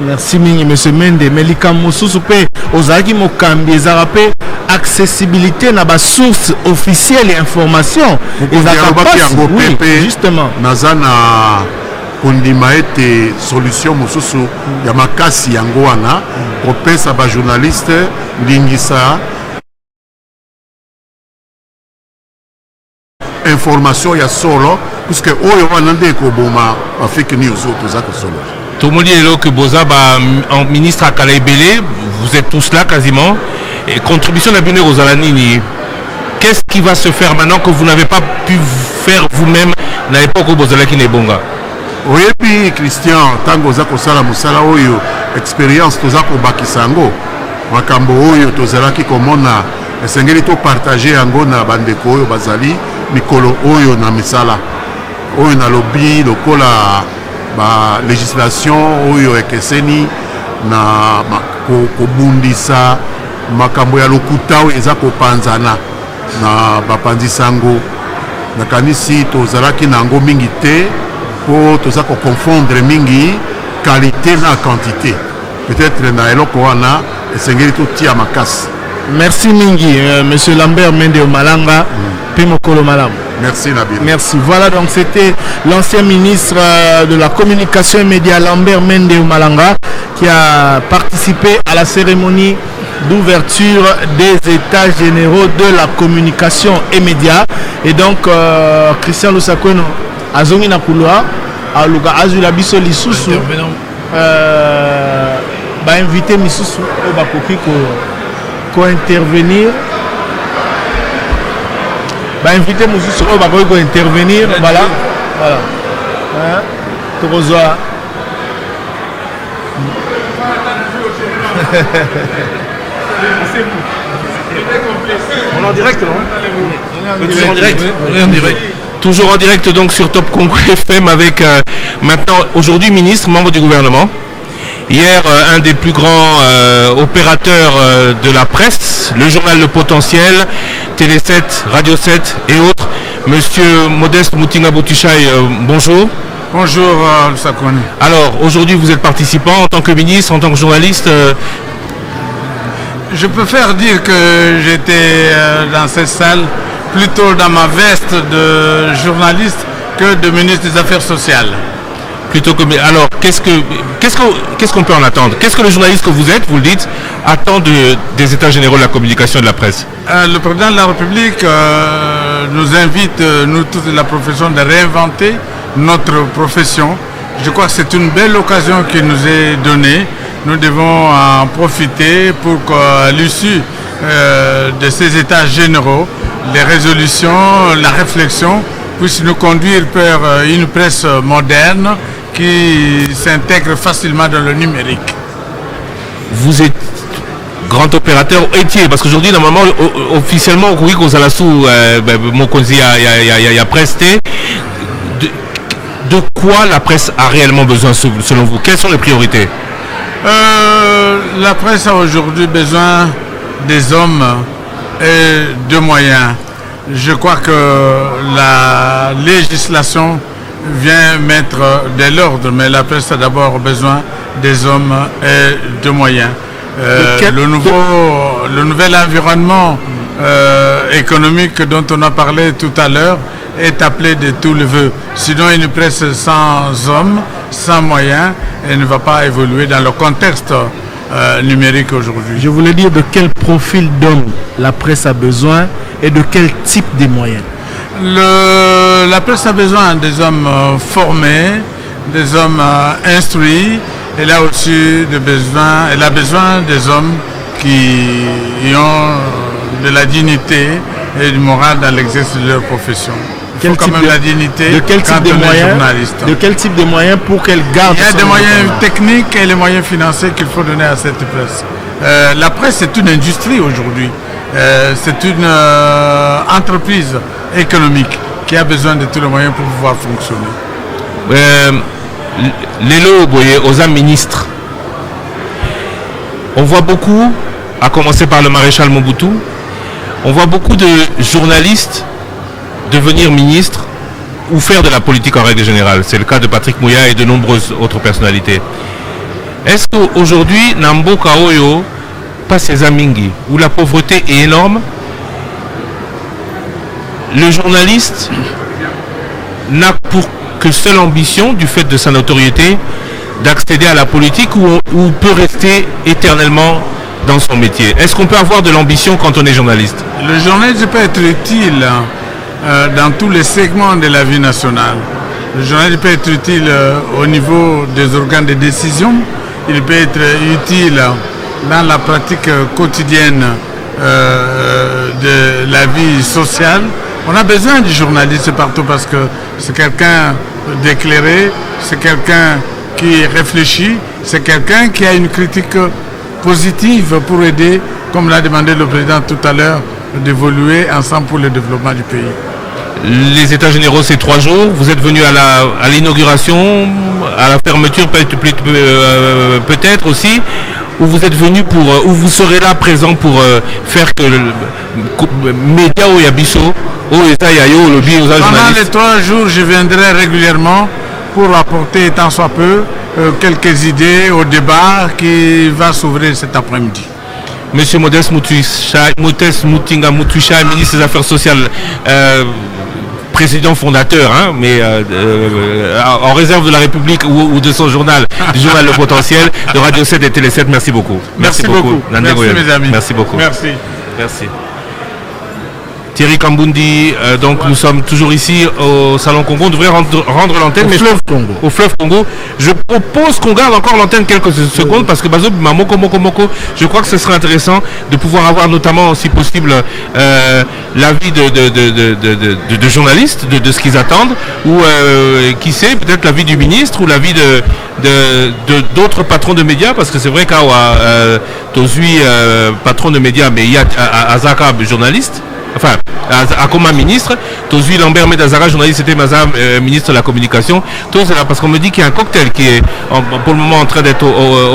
Merci mingi monsieur Mende melika mosusu pe ozaki mokambi ezala pe accessibilité na ba source officielle information oui, justement nazana kondima ete solution mosusu ya makasi yango wana kopesa ba journaliste lingisa information ya solo puisque oyo wana nde koboma ba fake news otoza ko solo. Tout le monde dit que Bozaba en ministre à Kalaibele, vous êtes tous là quasiment. Et contribution de Bino Rosalanini, qu'est-ce qui va se faire maintenant que vous n'avez pas pu faire vous-même à l'époque où Bozalaki n'est bonga? Oui, puis Christian, Tango Zako Sala Musala Oyo, expérience toza kobakisa yango makambo oyo tozalaki komona esengeli topartage yango na bandeko oyo bazali mikolo oyo na misala oyo nalobi lokola législation oyo ekeseni na kobundisa makambo ya lokuta oyo eza kopanzana na bapanzisango nakanisi tozalaki na yango mingi te po toza koconfondre mingi qualité na quantité peut-être na eloko wana esengeli totia makasi. Merci mingi monsieur Lambert Mende Malanga Pimokolo Malam. Merci Nabil. Merci. Voilà, donc c'était l'ancien ministre de la communication et médias Lambert Mende Malanga qui a participé à la cérémonie d'ouverture des états généraux de la communication et médias. Et donc Christian Lusakweno azongi na couloir aluka azula biso lisusu ba invité misusu o ba koki ko intervenir. Bah invité Moussou on va intervenir, voilà. Hein? Tokozoa. On est en direct, non? Toujours en direct. On est en direct. Toujours en direct donc sur Top Congo FM avec maintenant aujourd'hui ministre, membre du gouvernement. Hier, un des plus grands opérateurs de la presse, le journal Le Potentiel, Télé 7, Radio 7 et autres, Monsieur Modeste Moutinga Boutuchaï, bonjour. Bonjour, Sakone. Alors, aujourd'hui, vous êtes participant en tant que ministre, en tant que journaliste. Je préfère dire que j'étais dans cette salle plutôt dans ma veste de journaliste que de ministre des Affaires sociales. Plutôt que, alors, qu'est-ce qu'on peut en attendre? Qu'est-ce que le journaliste que vous êtes, vous le dites, attend des états généraux de la communication et de la presse? Le président de la République nous invite, nous toute la profession, de réinventer notre profession. Je crois que c'est une belle occasion qui nous est donnée. Nous devons en profiter pour qu'à l'issue de ces états généraux, les résolutions, la réflexion puissent nous conduire vers une presse moderne qui s'intègre facilement dans le numérique. Vous êtes grand opérateur étiez, parce qu'aujourd'hui, normalement, officiellement, oui, il y a presté. De quoi la presse a réellement besoin selon vous? Quelles sont les priorités? La presse a aujourd'hui besoin des hommes et de moyens. Je crois que la législation vient mettre de l'ordre, mais la presse a d'abord besoin des hommes et de moyens. Le nouvel environnement économique dont on a parlé tout à l'heure est appelé de tous les vœux. Sinon, une presse sans hommes, sans moyens, elle ne va pas évoluer dans le contexte numérique aujourd'hui. Je voulais dire de quel profil d'homme la presse a besoin et de quel type de moyens. La presse a besoin des hommes formés, des hommes instruits. Elle a aussi elle a besoin des hommes qui ont de la dignité et du moral dans l'exercice de leur profession. Il faut quand même la dignité de quel type de moyens, de quel type de moyens pour qu'elle garde. Il y a des moyens techniques et les moyens financiers qu'il faut donner à cette presse. La presse est une industrie aujourd'hui. C'est une entreprise économique qui a besoin de tous les moyens pour pouvoir fonctionner. Lélo Boye, aux ministres, on voit beaucoup, à commencer par le maréchal Mobutu, on voit beaucoup de journalistes devenir ministres ou faire de la politique en règle générale. C'est le cas de Patrick Mouya et de nombreuses autres personnalités. Est-ce qu'aujourd'hui, Nambo Kaoyo, pas ces Amingi, où la pauvreté est énorme, le journaliste n'a pour que seule ambition, du fait de sa notoriété, d'accéder à la politique ou peut rester éternellement dans son métier? Est-ce qu'on peut avoir de l'ambition quand on est journaliste? Le journaliste peut être utile dans tous les segments de la vie nationale. Le journaliste peut être utile au niveau des organes de décision. Il peut être utile dans la pratique quotidienne de la vie sociale. On a besoin du journaliste partout parce que c'est quelqu'un d'éclairé, c'est quelqu'un qui réfléchit, c'est quelqu'un qui a une critique positive pour aider, comme l'a demandé le président tout à l'heure, d'évoluer ensemble pour le développement du pays. Les États généraux, c'est 3 jours. Vous êtes venu à l'inauguration, à la fermeture peut-être aussi, ou vous êtes venu pour, ou vous serez là présent pour faire que le média ou yabiso, pendant les 3 jours, je viendrai régulièrement pour apporter tant soit peu quelques idées au débat qui va s'ouvrir cet après-midi. Monsieur Modeste Mutinga Mutusha, ministre des Affaires sociales, président fondateur, hein, mais en réserve de la République ou de son journal, du journal Le Potentiel, de Radio 7 et Télé 7, merci beaucoup. Merci beaucoup. Merci mes amis. Merci beaucoup. Merci. Merci. Thierry Kambundi, donc nous sommes toujours ici au Salon Congo. On devrait rendre l'antenne au fleuve Congo. Je propose qu'on garde encore l'antenne quelques secondes parce que Bazo Mamoko Moko, je crois que ce serait intéressant de pouvoir avoir notamment, si possible, l'avis de journalistes, de ce qu'ils attendent, ou qui sait, peut-être l'avis du ministre ou l'avis d'autres patrons de médias, parce que c'est vrai qu'à Tozui, patron de médias, mais il y a Azaka, journaliste. Enfin, à comme ministre, Tozui Lambert Medazara, journaliste, c'était Mazam, ministre de la communication. Tout cela parce qu'on me dit qu'il y a un cocktail qui est pour le moment en train d'être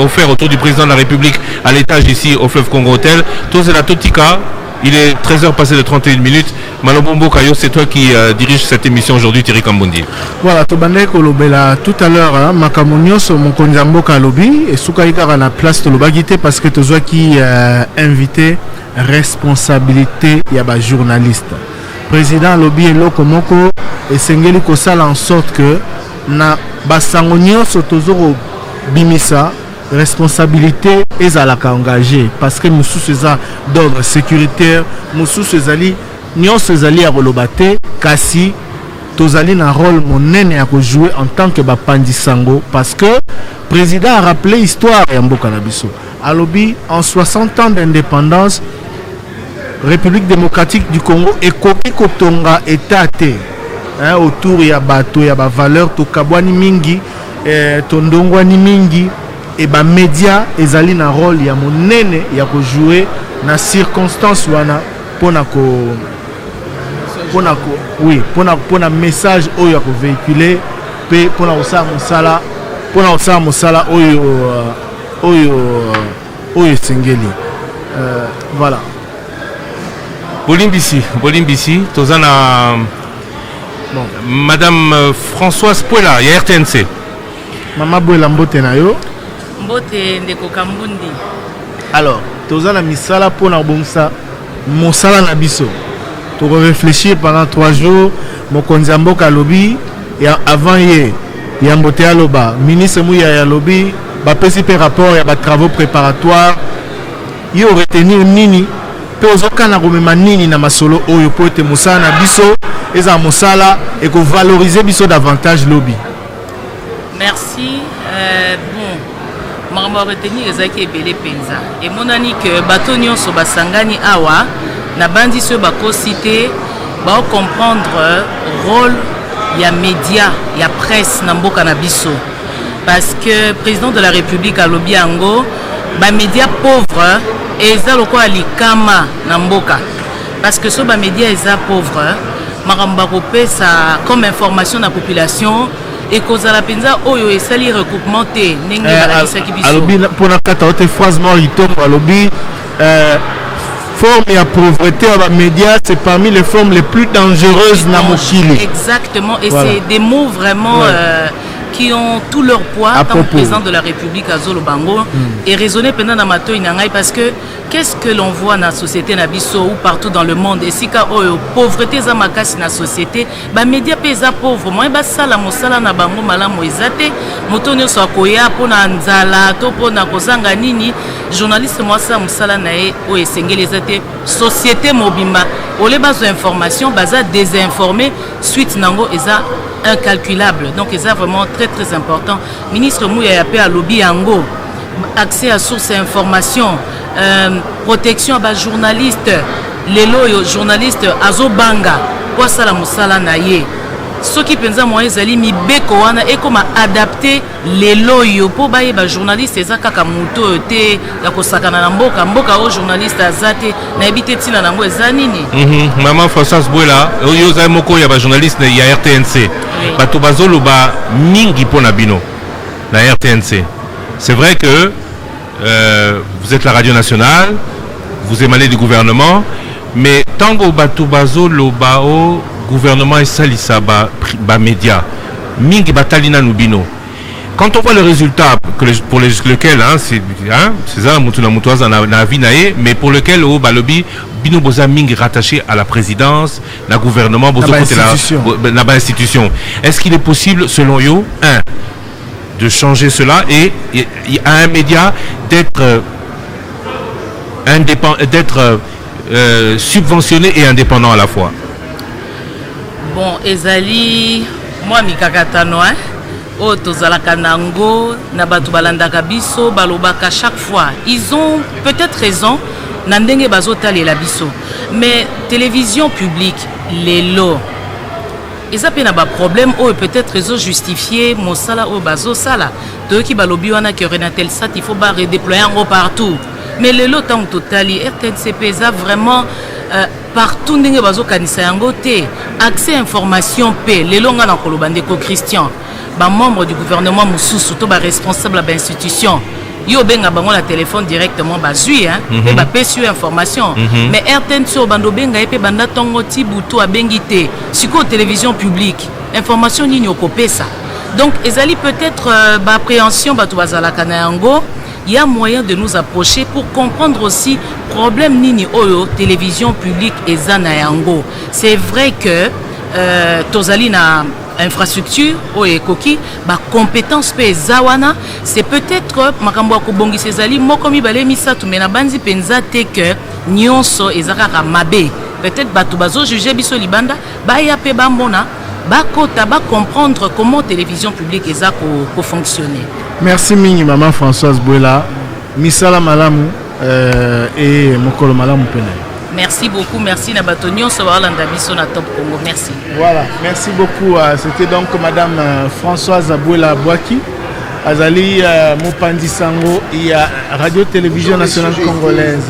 offert autour du président de la République à l'étage ici au fleuve Congo Hotel. Tout cela Totika. Il est 13h passé de 31 minutes. Malobombo Kayo, c'est toi qui dirige cette émission aujourd'hui, Thierry Kambundi. Voilà, Tobandé Kolobela, tout à l'heure, Makamunios, mon konjambo Kalobi, et Soukaïka à la place de l'Obagité, parce que tu as qui invité responsabilité, il y a des journalistes. Président Lobi et Lokomoko, et Sengeli Kosala en sorte que, na Basangonios, Tozoro Bimisa, responsabilité ezalaka engagé parce que nous sous ces d'ordre sécuritaire nous sous ces ali nous ces ali à relobate kasi tozali na rôle monene à jouer en tant que bapandi sango parce que président a rappelé histoire ya mboka na biso alobi en 60 ans d'indépendance République démocratique du Congo ekoki kotonga état autour ya bato ya ba valeur to kabwani mingi tondongwani mingi et bah média ezali na rôle ya monene ya ko jouer na circonstance wana pona message oyo ya ko véhiculer pe pona osala mosala oyo sengeli voilà Bolimbisi tozana bon. Madame Françoise Puela ya RTNC Mama Bwela mbote na yo Mbote ndeko Kambundi. Alors, toza na misala pona bongsa mosala na biso. To réfléchir pendant 3 jours, mokonzi mboka lobi et avant hier, ya mbote aloba, ministre Mouya ya lobi, ba pesi pe rapport ya ba travaux préparatoires. Yo retenir nini pe ozokana komema nini na masolo oyo po ete mosala na biso eza mosala et ko valoriser biso davantage lobi. Merci. Bon. Maramba retenir ezaki ebele penza et monani que bato nyonso basangani awa na bandi so bako cité ba comprendre rôle ya média ya presse na mboka na biso parce que président de la République a lobi yango ba média pauvre eza lokola likama na mboka parce que so ba média eza pauvre maramba kopesa comme information na population et kozala penza oyo esali recoupement te ndenge balakisaki biso alobi pona kata ote phrase morito alobi forme ya pauvreté à médias c'est parmi les formes les plus dangereuses na mokili. Exactement et voilà. C'est des mots vraiment qui ont tout leur poids tant que président de la République à Zolo Bango et raisonner pendant Namato Inangai parce que qu'est-ce que l'on voit dans la société Nabiso ou partout dans le monde et si ka pauvreté za makasi na société ba média pesa pauvre moi ba sala mosala na bango malamu ezate motonyo so akoya pona nzala to pona kozanga nini journaliste moi ça mosala na e o esengeli ezate société mobimba ole bazo information baza désinformé suite nango eza incalculable donc c'est vraiment très très important ministre Mouya Yapé à lobby yango accès à sources et informations protection à journalistes les loyaux journalistes azobanga pour ça la musala naye soki penza moyen ezali mibeko wana ekoma adapté lelo yo po bayeba journaliste eza kaka moto oyo te ya kosakana na mboka oyo journaliste aza te nayebi te ntina nango eza nini. Maman Françoise Bouela oyo ozali moko ya bajournaliste ya RTNC bato bazoloba mingi mpo na bino na RTNC. C'est vrai que vous êtes la radio nationale, vous émanez du gouvernement, mais tango bato bazoloba o gouvernement et salisa ba média mingi batalina nubino. Quand on voit le résultat pour lequel c'est ça mutuna mutoza na vinae, mais pour lequel au balobi bino boza mingi rattaché à la présidence, la gouvernement bozo côté la institution. Est-ce qu'il est possible selon yo de changer cela et à un média d'être indépendant, d'être subventionné et indépendant à la fois? Bon, ezali moi mikakatano o tozalaka nango na batu balandaka biso balobaka chaque fois. Ils ont peut-être raison na ndenge bazotalela biso. Mais télévision publique lelo eza pe na ba problème o peut-être réseau justifié mosala o bazo sala to ki balobi wana que Renatel Sat il faut ba redéployer en partout. Mais lelo tant totali RTNCP eza vraiment partout ndenge bazo kanisa yango te accès information pe lelo nga na koloba ndeko Christian ba membre du gouvernement mususu to ba responsable ba institution yo benga bango la téléphone directement bazui et ba pesu information mais RTNC o bando benga et pe banda tongo ti butu abengi te siko télévision publique information nini okopesa donc ezali peut-être ba appréhension batu bazala kana yango. Il y a moyen de nous approcher pour comprendre aussi problème nini oyo télévision publique et zanayango. C'est vrai que tozali na infrastructure oyo ekoki ba compétence pe zawana c'est peut-être makambo ko bongi sezali moko mibale misatu mena banzi penza te que nyonso ezaka mabe peut-être batu bazo juger biso libanda ba ya pe bambona ba kota ba comprendre comment télévision publique eza ko fonctionner. Merci mingi maman Françoise Bouela, misala malamu et mokolo malamu pena. Merci beaucoup, merci Nabatonio Sawarlanda biso na Top Congo. Merci. Voilà, merci beaucoup. C'était donc madame Françoise Bouela Bouaki, Azali Mopandi Sango et Radio Télévision Nationale Congolaise.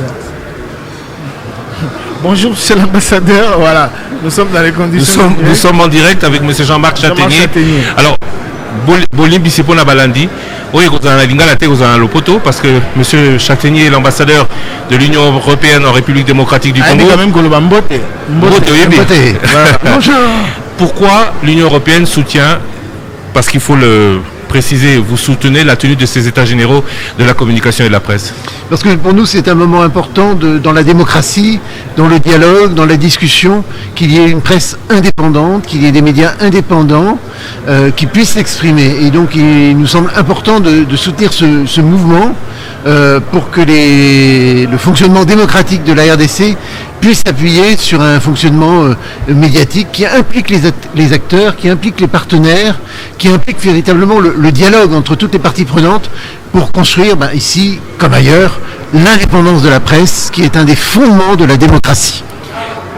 Bonjour monsieur l'ambassadeur, voilà, nous sommes dans les conditions. Nous sommes en direct avec monsieur Jean-Marc Châtaignier. Alors, Bolimbi Sipona Balandi, oui, vous avez lingala te vous avez l'opoto parce que monsieur Châtaignier est l'ambassadeur de l'Union européenne en République démocratique du Congo. Quand même Bonjour. Pourquoi l'Union européenne soutient, parce qu'il faut le préciser, vous soutenez la tenue de ces états généraux de la communication et de la presse? Parce que pour nous, c'est un moment important dans la démocratie, dans le dialogue, dans la discussion, qu'il y ait une presse indépendante, qu'il y ait des médias indépendants qui puissent s'exprimer. Et donc, il nous semble important de soutenir ce mouvement pour que le fonctionnement démocratique de la RDC puisse s'appuyer sur un fonctionnement médiatique qui implique les acteurs, qui implique les partenaires, qui implique véritablement le dialogue entre toutes les parties prenantes pour construire, ici comme ailleurs, l'indépendance de la presse qui est un des fondements de la démocratie.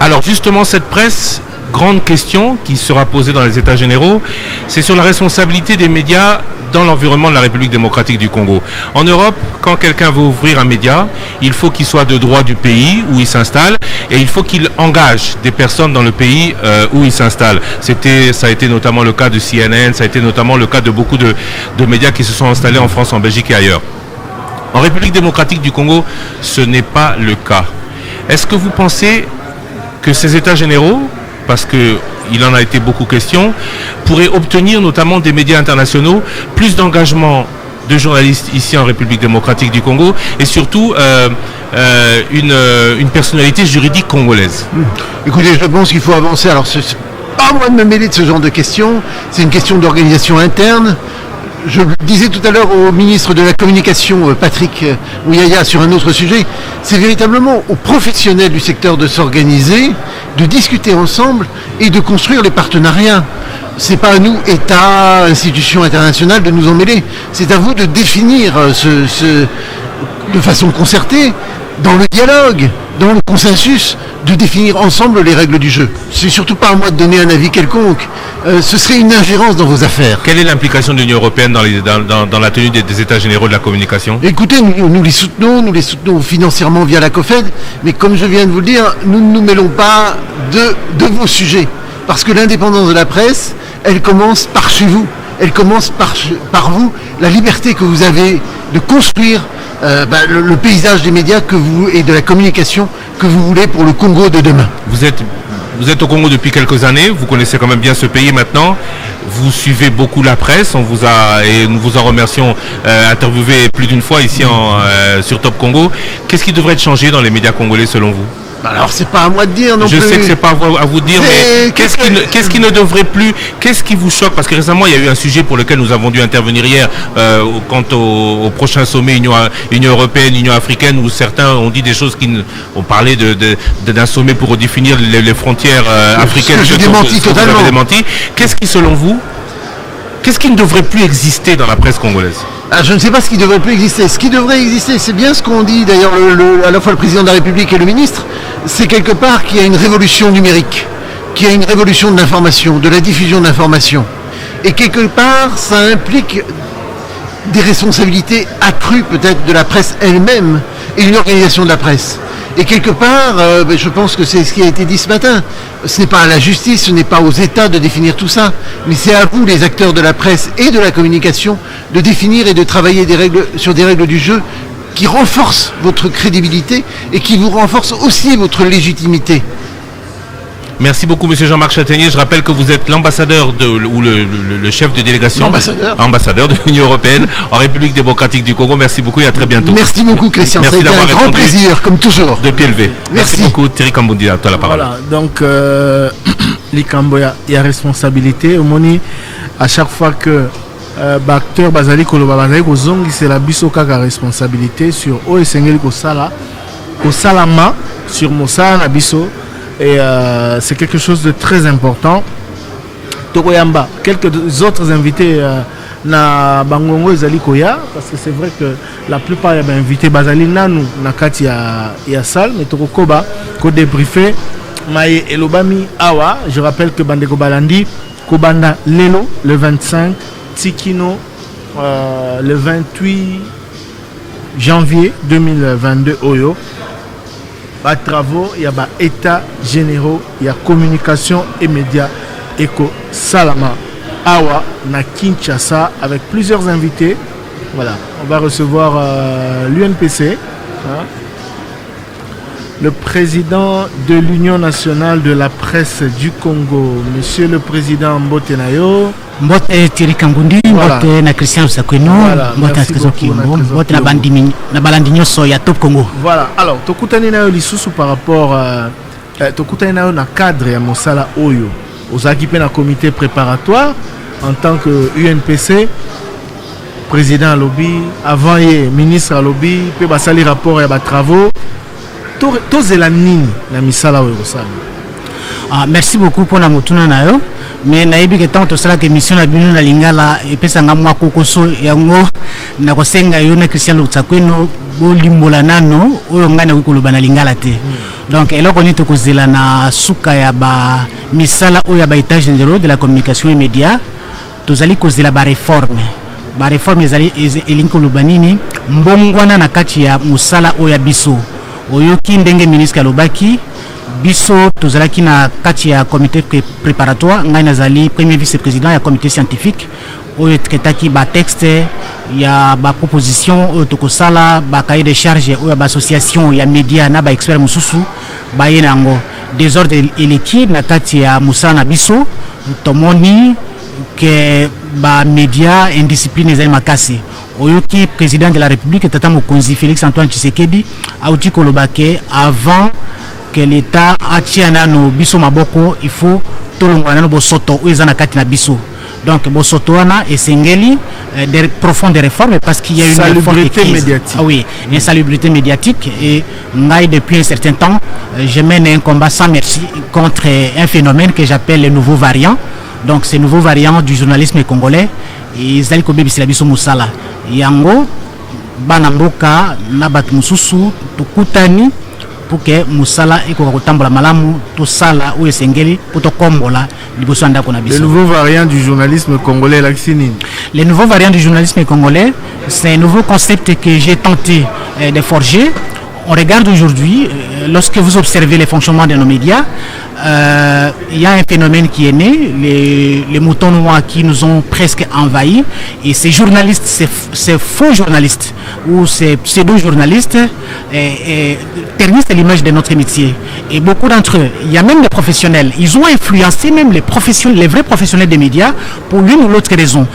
Alors justement, cette presse, grande question qui sera posée dans les états généraux, c'est sur la responsabilité des médias dans l'environnement de la République démocratique du Congo. En Europe, quand quelqu'un veut ouvrir un média, il faut qu'il soit de droit du pays où il s'installe et il faut qu'il engage des personnes dans le pays où il s'installe. Ça a été notamment le cas de CNN, ça a été notamment le cas de beaucoup de médias qui se sont installés en France, en Belgique et ailleurs. En République démocratique du Congo, ce n'est pas le cas. Est-ce que vous pensez que ces états généraux, parce qu'il en a été beaucoup question, pourraient obtenir notamment des médias internationaux plus d'engagement de journalistes ici en République démocratique du Congo et surtout une personnalité juridique congolaise? Écoutez, je pense qu'il faut avancer. Alors, c'est pas à moi de me mêler de ce genre de questions. C'est une question d'organisation interne. Je le disais tout à l'heure au ministre de la Communication, Patrick Mouyaya, sur un autre sujet, c'est véritablement aux professionnels du secteur de s'organiser, de discuter ensemble et de construire les partenariats. C'est pas à nous, État, institutions internationales, de nous en mêler. C'est à vous de définir de façon concertée, dans le dialogue, dans le consensus, de définir ensemble les règles du jeu. C'est surtout pas à moi de donner un avis quelconque. Ce serait une ingérence dans vos affaires. Quelle est l'implication de l'Union européenne dans la tenue des États généraux de la communication? Écoutez, nous les soutenons financièrement via la COFED, mais comme je viens de vous le dire, nous ne nous mêlons pas de vos sujets. Parce que l'indépendance de la presse, elle commence par chez vous. Elle commence par vous, la liberté que vous avez de construire le paysage des médias et de la communication que vous voulez pour le Congo de demain. Vous êtes au Congo depuis quelques années, vous connaissez quand même bien ce pays maintenant, vous suivez beaucoup la presse, et nous vous en remercions, interviewé plus d'une fois ici sur Top Congo. Qu'est-ce qui devrait être changé dans les médias congolais selon vous? Alors c'est pas à moi de dire non plus. Je sais que c'est pas à vous de dire, mais qu'est-ce qui ne devrait plus, qu'est-ce qui vous choque? Parce que récemment il y a eu un sujet pour lequel nous avons dû intervenir hier quant au prochain sommet Union européenne, Union africaine, où certains ont dit des choses on parlait d'un sommet pour redéfinir les frontières africaines. Je démentis totalement. Qu'est-ce qui selon vous, qu'est-ce qui ne devrait plus exister dans la presse congolaise? Je ne sais pas ce qui devrait plus exister. Ce qui devrait exister, c'est bien ce qu'ont dit d'ailleurs à la fois le président de la République et le ministre, c'est quelque part qu'il y a une révolution numérique, qu'il y a une révolution de l'information, de la diffusion de l'information. Et quelque part, ça implique des responsabilités accrues peut-être de la presse elle-même et une organisation de la presse. Et quelque part, je pense que c'est ce qui a été dit ce matin. Ce n'est pas à la justice, ce n'est pas aux États de définir tout ça, mais c'est à vous, les acteurs de la presse et de la communication, de définir et de travailler sur des règles du jeu qui renforcent votre crédibilité et qui vous renforcent aussi votre légitimité. Merci beaucoup, monsieur Jean-Marc Châtaignier. Je rappelle que vous êtes l'ambassadeur ou le chef de délégation, ambassadeur de l'Union européenne en République démocratique du Congo. Merci beaucoup et à très bientôt. Merci beaucoup, Christian. Merci d'avoir un grand plaisir, comme toujours. De pied levé. Merci beaucoup, Thierry Kambundi. À toi la parole. Voilà, donc, il y a responsabilité. Au moni, à chaque fois que acteur bazali koloba bazali kozongi, c'est la biso kaka responsabilité sur OSNGL Kosalama sur Mosala Biso. Et c'est quelque chose de très important. Tokoyamba, quelques autres invités na Bangongo ezali koya, parce que c'est vrai que la plupart y a invités bazali nanu na kati ya salle, mais tokokoba ko débriefer maye elobami awa. Je rappelle que Bandeko Balandi kobanda lelo le 25, Tikino le 28 janvier 2022 Oyo. Travaux, il y a états généraux, il y a communication et médias Eko Salama Awa na Kinshasa avec plusieurs invités. Voilà, on va recevoir l'UNPC, le président de l'Union nationale de la presse du Congo, monsieur le président Mbotenayo. Mbote Thierry Kambundi, Mbote na Christian Sakweno, Mbote na Trezo Kimbo, Mbote na Balandi Nyoso ya Top Congo. Voilà, alors tokutani na yo lisusu par rapport tokutani na yo na cadre ya mosala oyo. Ozaki pe na comité préparatoire en tant que UNPC, président lobby, avant ye ministre lobby, pe basali rapport ya ba travaux. Tozela nini na misala oyo kosala. Merci beaucoup pour la motuna na yo. Mais nayebi que tant to sala que mission na bino na lingala epesanga mwa kokoso yango na kosenga yo na Christian Lutsakweno bolimbola nano oyo ngana koloba na lingala te. Donc eloko ni to kozela na suka ya ba misala oyo ba état généraux de la communication et médias tozali kozela ba réforme ezali elinko lobanini mbongwana na kati ya musala oyo biso oyo ki ndenge ministre alobaki biso tozalaki na kati ya comité préparatoire ngai nazali premier vice-président ya comité scientifique oyo tretaki ba texte ya ba proposition oyo tokosala ba cahier de charge oyo ba association ya média na ba expert mususu ba yenango désordre eleki na kati ya musala na biso tomoni que ba média indiscipline ezali makasi oyo ki président de la République tata mokonzi Félix Antoine Tshisekedi auti kolobake avant que l'État atiana no biso maboko il faut tolongana no bosoto oyo na kati na biso. Donc bosoto wana esengeli des profondes réformes parce qu'il y a une salubrité médiatique. Ah oui, une salubrité médiatique et ngai depuis un certain temps je mène un combat sans merci contre un phénomène que j'appelle les nouveaux variants. Donc ces nouveaux variants du journalisme congolais ils allaient ko bebisila biso musala yango banamboka na bato mususu tukutani pour que musala eko kotambola malamu to sala ou esengeli pour to kombola liboso ndako na biso. Les nouveaux variants du journalisme congolais l'axini. Les nouveaux variants du journalisme congolais, c'est un nouveau concept que j'ai tenté de forger. On regarde aujourd'hui, lorsque vous observez les fonctionnements de nos médias, il y a un phénomène qui est né, les moutons noirs qui nous ont presque envahis, et ces journalistes, ces faux journalistes ou ces pseudo-journalistes ternissent l'image de notre métier. Et beaucoup d'entre eux, il y a même des professionnels, ils ont influencé même les vrais professionnels des médias pour l'une ou l'autre raison.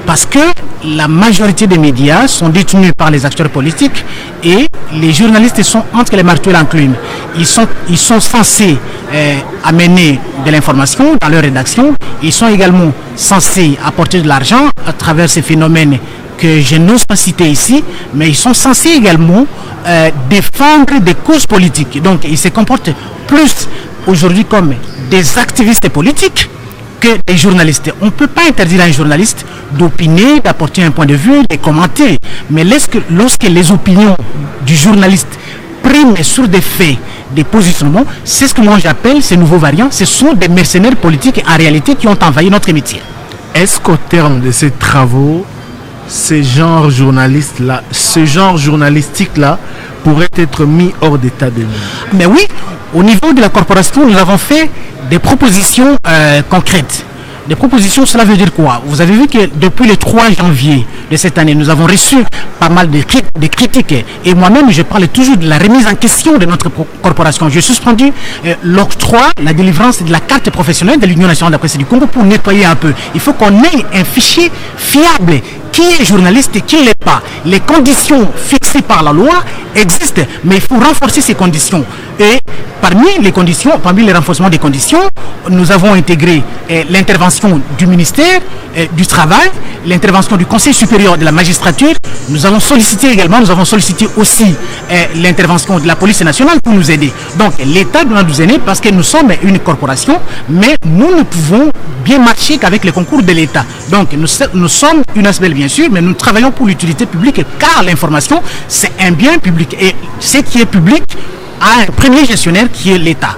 Parce que la majorité des médias sont détenus par les acteurs politiques et les journalistes sont entre les marteaux et l'enclume. Ils sont censés amener de l'information dans leur rédaction. Ils sont également censés apporter de l'argent à travers ces phénomènes que je n'ose pas citer ici, mais ils sont censés également défendre des causes politiques. Donc ils se comportent plus aujourd'hui comme des activistes politiques que des journalistes. On ne peut pas interdire à un journaliste d'opiner, d'apporter un point de vue, de commenter. Mais lorsque les opinions du journaliste priment sur des faits, des positionnements, c'est ce que moi j'appelle ces nouveaux variants. Ce sont des mercenaires politiques en réalité qui ont envahi notre métier. Est-ce qu'au terme de ces travaux, ce genre journalistique-là pourrait être mis hors d'état de nuire? Mais oui, au niveau de la corporation, nous avons fait des propositions concrètes. Des propositions, cela veut dire quoi? Vous avez vu que depuis le 3 janvier de cette année, nous avons reçu pas mal de critiques. Et moi-même, je parle toujours de la remise en question de notre corporation. J'ai suspendu l'octroi, la délivrance de la carte professionnelle de l'Union nationale de la presse du Congo pour nettoyer un peu. Il faut qu'on ait un fichier fiable. Qui est journaliste et qui ne l'est pas? Les conditions fixées par la loi existent, mais il faut renforcer ces conditions. Et parmi les renforcements des conditions, nous avons intégré l'intervention du ministère du Travail, l'intervention du Conseil supérieur de la magistrature. Nous avons sollicité aussi l'intervention de la police nationale pour nous aider. Donc l'État doit nous aider parce que nous sommes une corporation, mais nous ne pouvons bien marcher qu'avec le concours de l'État. Donc nous sommes une ASBEL bien sûr, mais nous travaillons pour l'utilité publique car l'information c'est un bien public et ce qui est public a un premier gestionnaire qui est l'État.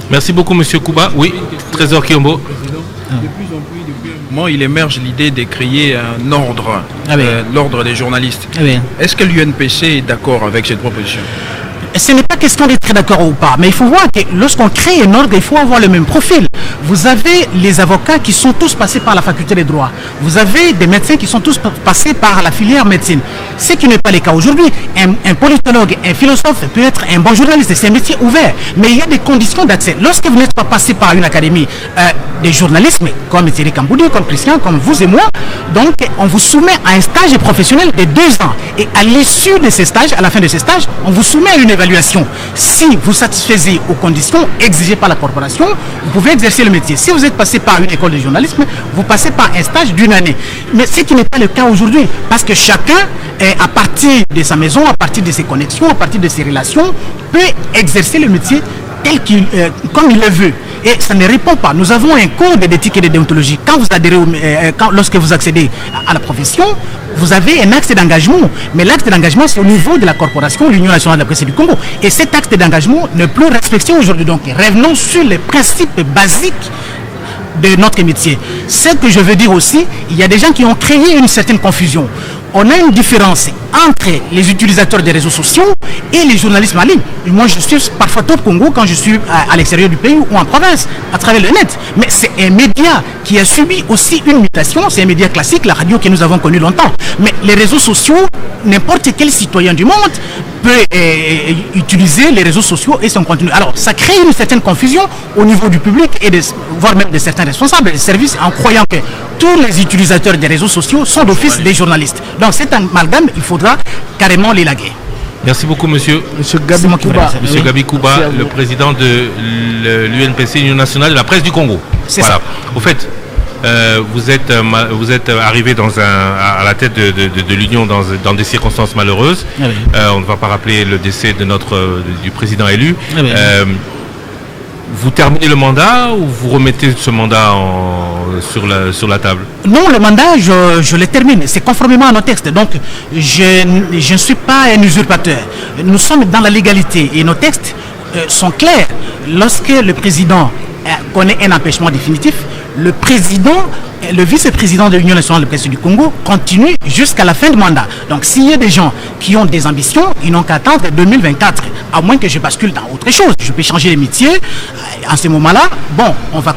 Merci beaucoup Monsieur Kouba. Oui, Trésor Kiombo. De plus en plus, depuis un moment, il émerge l'idée de créer un ordre, l'ordre des journalistes. Est-ce que l'UNPC est d'accord avec cette proposition? Ce n'est pas question d'être d'accord ou pas, mais il faut voir que lorsqu'on crée un ordre, il faut avoir le même profil. Vous avez les avocats qui sont tous passés par la faculté des droits. Vous avez des médecins qui sont tous passés par la filière médecine. Ce qui n'est pas le cas aujourd'hui. Un politologue, un philosophe peut être un bon journaliste, c'est un métier ouvert. Mais il y a des conditions d'accès. Lorsque vous n'êtes pas passé par une académie de journalisme, comme Thierry Kamboudi, comme Christian, comme vous et moi, donc on vous soumet à un stage professionnel de 2 ans. Et à l'issue de ces stages, à la fin de ces stages, on vous soumet à une évaluation. Si vous satisfaisez aux conditions exigées par la corporation, vous pouvez exercer le métier. Si vous êtes passé par une école de journalisme, vous passez par un stage d'1 année. Mais ce qui n'est pas le cas aujourd'hui, parce que chacun, à partir de sa maison, à partir de ses connexions, à partir de ses relations, peut exercer le métier comme il le veut. Et ça ne répond pas. Nous avons un code d'éthique et de déontologie. Quand vous adhérez, lorsque vous accédez à la profession, vous avez un acte d'engagement. Mais l'acte d'engagement, c'est au niveau de la corporation, l'Union nationale de la presse du Congo. Et cet acte d'engagement n'est plus respecté aujourd'hui. Donc, revenons sur les principes basiques de notre métier. Ce que je veux dire aussi, il y a des gens qui ont créé une certaine confusion. On a une différence entre les utilisateurs des réseaux sociaux et les journalistes en ligne. Moi, je suis parfois Top Congo quand je suis à l'extérieur du pays ou en province, à travers le net. Mais c'est un média qui a subi aussi une mutation. C'est un média classique, la radio que nous avons connue longtemps. Mais les réseaux sociaux, n'importe quel citoyen du monde peut utiliser les réseaux sociaux et son contenu. Alors, ça crée une certaine confusion au niveau du public et voire même de certains responsables des services en croyant que tous les utilisateurs des réseaux sociaux sont d'office des journalistes. Donc, cet amalgame, il faudra carrément l'élaguer. Merci beaucoup, monsieur Gabi Kouba, le président de l'UNPC, l'Union nationale de la presse du Congo. Voilà. Au fait, vous êtes arrivé à la tête de l'Union dans des circonstances malheureuses. On ne va pas rappeler le décès du président élu. vous terminez le mandat ou vous remettez ce mandat sur la table? Non, le mandat, je le termine. C'est conformément à nos textes. Donc, je ne suis pas un usurpateur. Nous sommes dans la légalité et nos textes sont clairs. Lorsque le président connaît un empêchement définitif, le vice-président de l'Union nationale de presse du Congo continue jusqu'à la fin du mandat. Donc s'il y a des gens qui ont des ambitions, ils n'ont qu'à attendre 2024, à moins que je bascule dans autre chose. Je peux changer les métiers. À ce moment-là, bon, on va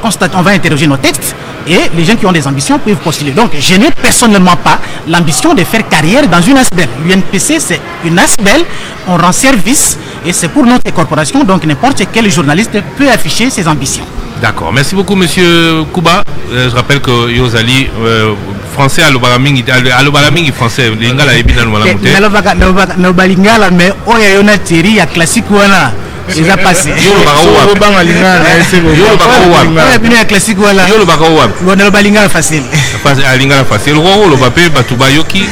interroger nos textes et les gens qui ont des ambitions peuvent postuler. Donc je n'ai personnellement pas l'ambition de faire carrière dans une ASBEL. L'UNPC, c'est une ASBEL, on rend service et c'est pour notre corporation, donc n'importe quel journaliste peut afficher ses ambitions. D'accord, merci beaucoup monsieur Kuba. Je rappelle que Yozali français à l'Obalaming français lingala ebina no balingala mais oya yona teri ya classique wana eza passé yo classique wala yo baka wa bona balingala facile lingala facile ro lo bape batuba yoki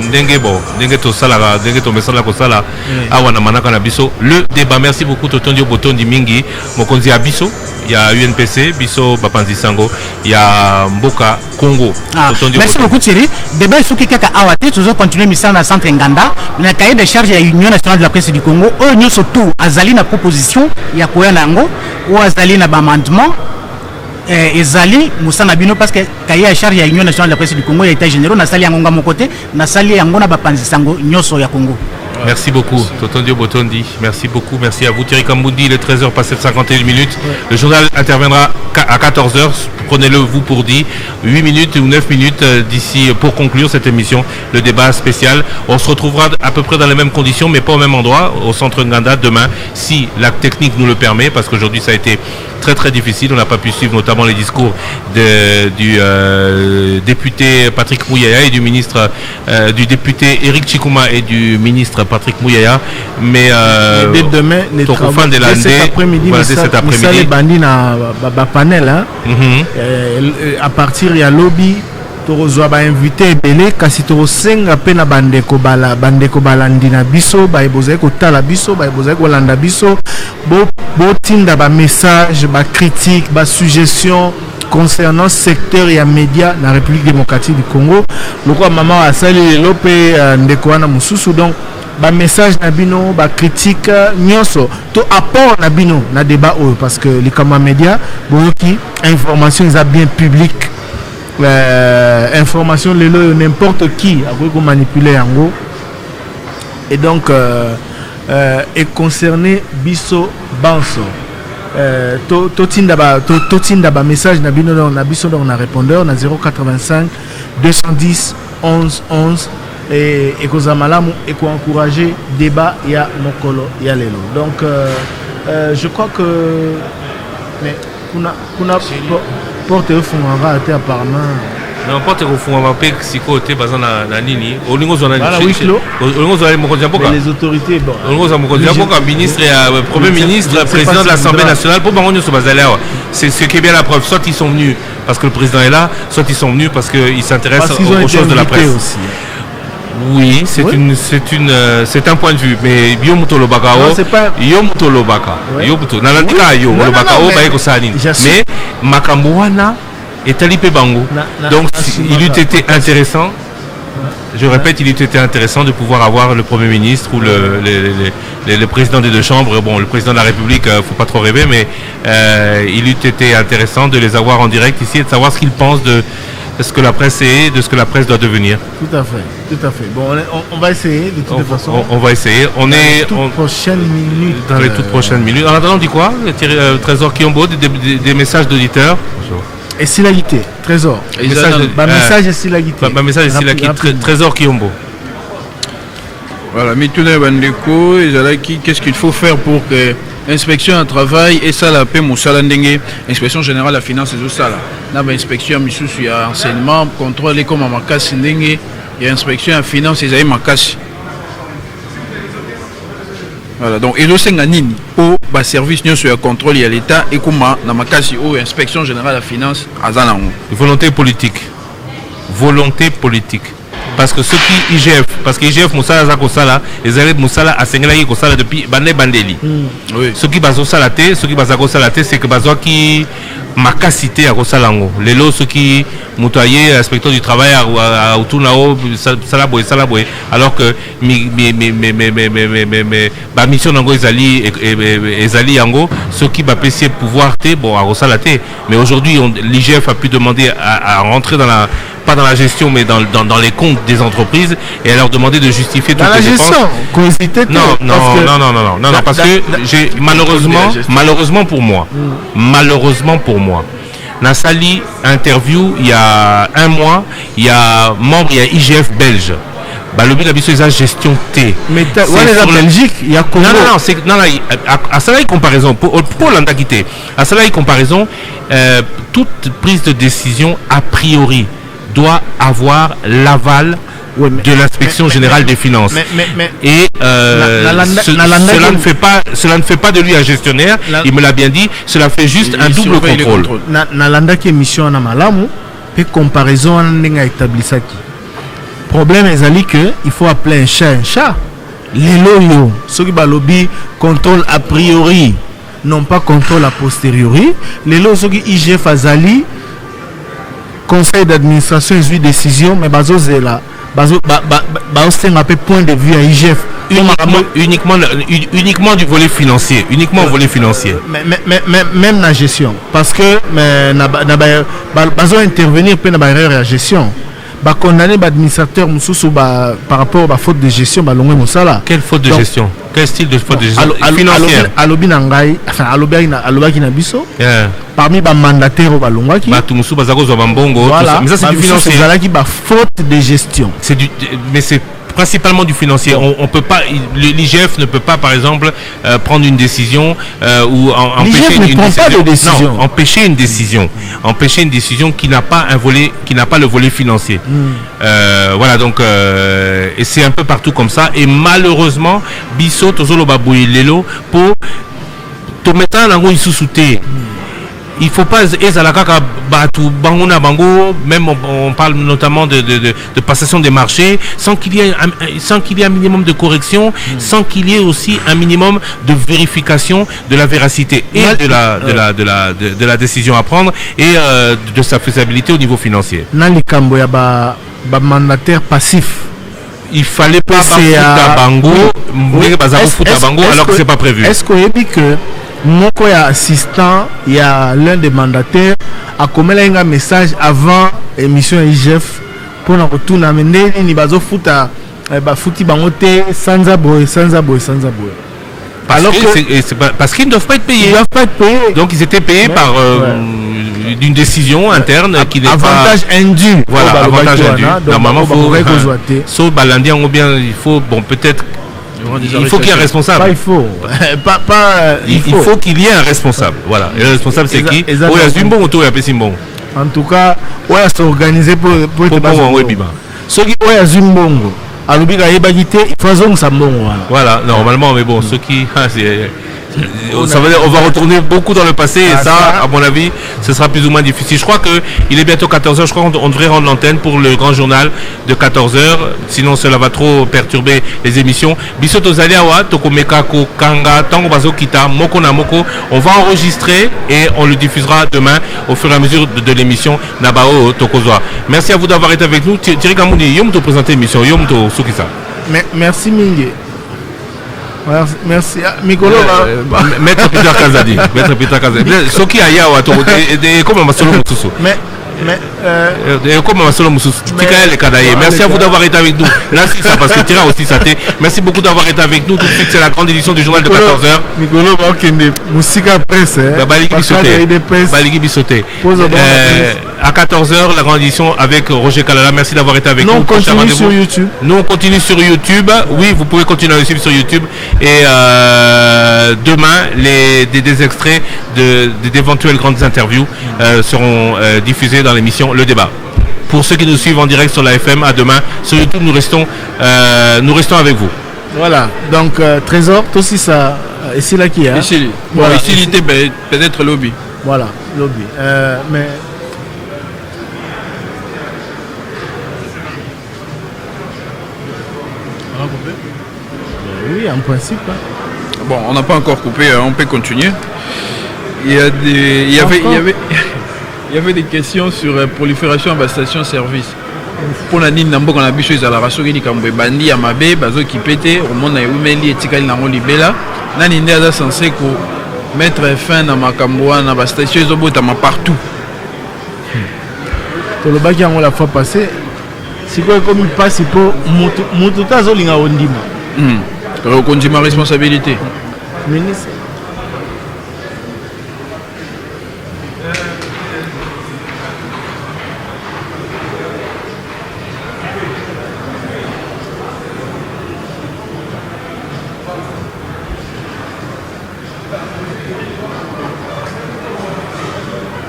ndenge to sala ndenge to mesala ko sala awana manaka na biso le débat. Merci beaucoup Totondio Botondi mingi mokonzi abiso. Il y a UNPC, Bisso Bapanzi Sango, il y a Mboka Congo. Merci beaucoup Thierry. Débat il faut que quelqu'un a toujours continuer mission dans le centre Nganda. Le cahier de charge de l'Union nationale de la presse du Congo. Eux surtout Azali na proposition, il y a quoi nango ou Azali na amendement. Ezali Moussana Bino parce que cahier de charge de l'Union nationale de la presse du Congo, il était généraux. Nasali Angonga mon côté, Nasali Angona Bapanzi Sango, Nyoso ya Congo. Merci beaucoup, Totondio Botondi. Merci beaucoup, merci à vous Thierry Kambundi. Il est 13h passé de 51 minutes. Le journal interviendra à 14h. Prenez-le vous pour dit 8 minutes ou 9 minutes d'ici pour conclure cette émission, le débat spécial. On se retrouvera à peu près dans les mêmes conditions, mais pas au même endroit, au centre Nganda demain, si la technique nous le permet, parce qu'aujourd'hui ça a été très très difficile. On n'a pas pu suivre notamment les discours du député Patrick Mouyaya et du ministre, du député Eric Chikuma et du ministre Patrick Mouyaya. Mais dès demain, les travaux de cet après-midi, panel, à partir de lobby, tu as invité Belé, kasi tu senga pena bandeko balandina biso, baibozai ko tala biso, baibozai ko landa biso, bo tinda ba message, ba critique, ba suggestion concernant secteur et médias dans la République démocratique du Congo. Le quoi maman a sali lopé ndeko wana mususu, donc ba message na bino, ba critique nyonso, to apport na bino na débat parce que les caméras médias, qui information ils a bien public. Information n'importe qui a manipuler en gros et donc est concerné biso banso totinda ba message na bino na biso donc na répondeur na 085 210 11 11 et kozamalamu et ko encourager débat ya mokolo ya lelo. Donc je crois que mais kuna porte funganga ate apparemment non porte funganga pe sikote bazana na nini olingo zona les autorités bon olingo za mokonzi mboka ministre et premier ministre président de l'Assemblée nationale pour bango nyoso bazala c'est ce qui est bien la preuve, soit ils sont venus parce que le président est là, soit ils sont venus parce qu'ils s'intéressent aux choses de la presse aussi. Oui, c'est un point de vue, mais Yomuto Lobakao, Yomuto Lobaka, Yomuto, Nalandika Yo, Lobakao, Baeko Sanin. Mais Makambouana est Alipé Bango. Donc il eût été intéressant, je répète, il eût été intéressant de pouvoir avoir le Premier ministre ou le président des deux chambres. Bon, le président de la République, faut pas trop rêver, mais il eût été intéressant de les avoir en direct ici et de savoir ce qu'ils pensent de ce que la presse est, de ce que la presse doit devenir. Tout à fait. Bon, on va essayer de toute façon. On va essayer. On est dans les toutes prochaines minutes. Dans les toutes prochaines minutes. En attendant, on dit quoi? Trésor Kiombo, des messages d'auditeurs. Et Silagité, Trésor. Message et Silagité. Message et Silagité, Trésor Kiombo. Voilà, Mitune Bandeko, qu'est-ce qu'il faut faire pour que l'inspection du travail et ça la paix Moussala Ndenge, inspection générale de la finance et tout ça là. N'a pas inspection Missous, il y a enseignement, contrôle et comme à Makassi Ndenge, il y a inspection en finance et ça y est Makassi. Voilà, donc et le Senganini pour le service sur le contrôle et l'État et comme à Makassi ou inspection générale de la finance à Zanango. Volonté politique. parce que ceux qui IGF, parce que IGF Moussala Zakosala, les élèves Moussala a Sengelaki Kosala depuis Bandeli. Oui. Ceux qui basent Salaté, ceux qui basent Salaté, c'est que Bazo qui m'a cité à Kosalango. Les lots, ceux qui moutoyé, inspecteur du travail à Outunao, Salaboué, alors que ma mission d'Ango Ezali Yango, ceux qui m'a PC pouvoir T, bon, à Rosalaté. Mais aujourd'hui, l'IGF a pu demander à rentrer dans la, pas dans la gestion, mais dans les comptes des entreprises et à leur demander de justifier toutes les dépenses. Non, parce que j'ai malheureusement pour moi, Nassali interview il y a un mois, il y a membre, il y a IGF belge. Bah, le but de la gestion T. Mais en Belgique, il y a Congo. Non, à cela, comparaison, pour l'Andakité, à cela, comparaison, toute prise de décision, a priori, doit avoir l'aval de l'inspection générale des finances. Et cela ne fait pas de lui un gestionnaire, il me l'a bien dit, cela fait juste un double contrôle. Nalanda qui émission na malamu, et comparaison n'enga établi ça qui. Problème est que il faut appeler un chat. Les loyaux, ceux qui balobi contrôle a priori, non pas contrôle a posteriori. Les loyaux, ceux qui IGF Azali, conseil d'administration et décision, mais bazo zela. C'est un peu point de vue à IGF uniquement du volet financier, même la gestion, parce que besoin intervenir pour la gestion. Condamner l'administrateur par rapport à la faute de gestion. Quelle faute de gestion? Quel style de faute de gestion financière? Parmi les mandataires, mais ça c'est du financier. Faute de gestion. Mais c'est principalement du financier. On peut pas, l'IGF ne peut pas, par exemple, prendre une décision ou empêcher une décision. Non, empêcher une décision qui n'a pas le volet financier. Voilà, donc et c'est un peu partout comme ça. Et malheureusement, Bisso Tozolo Babouy Lelo pour te mettre en sous-souté. Il ne faut pas même on parle notamment de passation des marchés sans qu'il y ait un minimum de correction, sans qu'il y ait aussi un minimum de vérification de la véracité et de la décision à prendre et de sa faisabilité au niveau financier. Mandataire passif. Il fallait pas foutre bango alors que c'est pas prévu. Est-ce qu'on dit que mon assistant, il y a l'un des mandataires a commis un message avant l'émission IGF pour nous retourner à mener ni bazo futa fouti bangote sans aboy. Parce qu'ils ne doivent pas être payés. Donc ils étaient payés par d'une décision interne qui n'est pas avantage indu. Voilà, avantage indu. Normalement, il faut peut-être. Il faut qu'il y ait un responsable. Il faut qu'il y ait un responsable. Voilà. Et le responsable, c'est qui? En tout cas, on va s'organiser pour ceux qui ont Zimbongo. Voilà, normalement, mais bon, ceux qui. Ça veut dire on va retourner beaucoup dans le passé et ça, à mon avis, ce sera plus ou moins difficile. Je crois qu'il est bientôt 14h, je crois qu'on devrait rendre l'antenne pour le grand journal de 14h, sinon cela va trop perturber les émissions. Bisoto Zaliawa, Tokomeka Kanga, Tango Bazo Kita, Moko na Moko, on va enregistrer et on le diffusera demain au fur et à mesure de l'émission Nabao Tokozwa. Merci à vous d'avoir été avec nous. Thierry Kamouni, Yom te présenter l'émission, Yom te Soukisa. Merci Mingue. Merci. Mikolo Maître Peter Kazadi. Soki Ayawa, comment Masolo Moussousou. Merci à vous d'avoir été avec nous. Merci ça parce que Tira aussi ça t'est. Merci beaucoup d'avoir été avec nous. Tout de suite c'est la grande édition du journal de 14h. Mikolo Moussika Presse. Baligi Bissoté. À 14h la grande édition avec Roger Kalala. Merci d'avoir été avec nous. On continue sur YouTube. Nous on continue sur YouTube. Oui, vous pouvez continuer à suivre sur YouTube. Et demain des extraits d'éventuelles grandes interviews seront diffusés dans l'émission Le Débat. Pour ceux qui nous suivent en direct sur la FM, à demain. Sur YouTube, nous restons avec vous. Voilà. Donc, Trésor, toi aussi, ça. Ici, là, qui est ici. Voilà. Ici, il était peut-être lobby. Voilà, lobby. Mais. en principe. Bon, on n'a pas encore coupé, on peut continuer. Il y avait des questions sur la prolifération de la station-service. Pour la ligne d'Ambo, on a vu sur la race qui est bandi à Mabé, Bazo qui pétait, au monde a eu Meli et Tikali Nango Libela. Nani n'est censé mettre fin à Makamboa, à la station Zobotama partout. Pour le bac qui a la fois passée, c'est quoi comme il passe pour Moutouta Zolinga Ondima. Reconduire ma responsabilité. Ministre.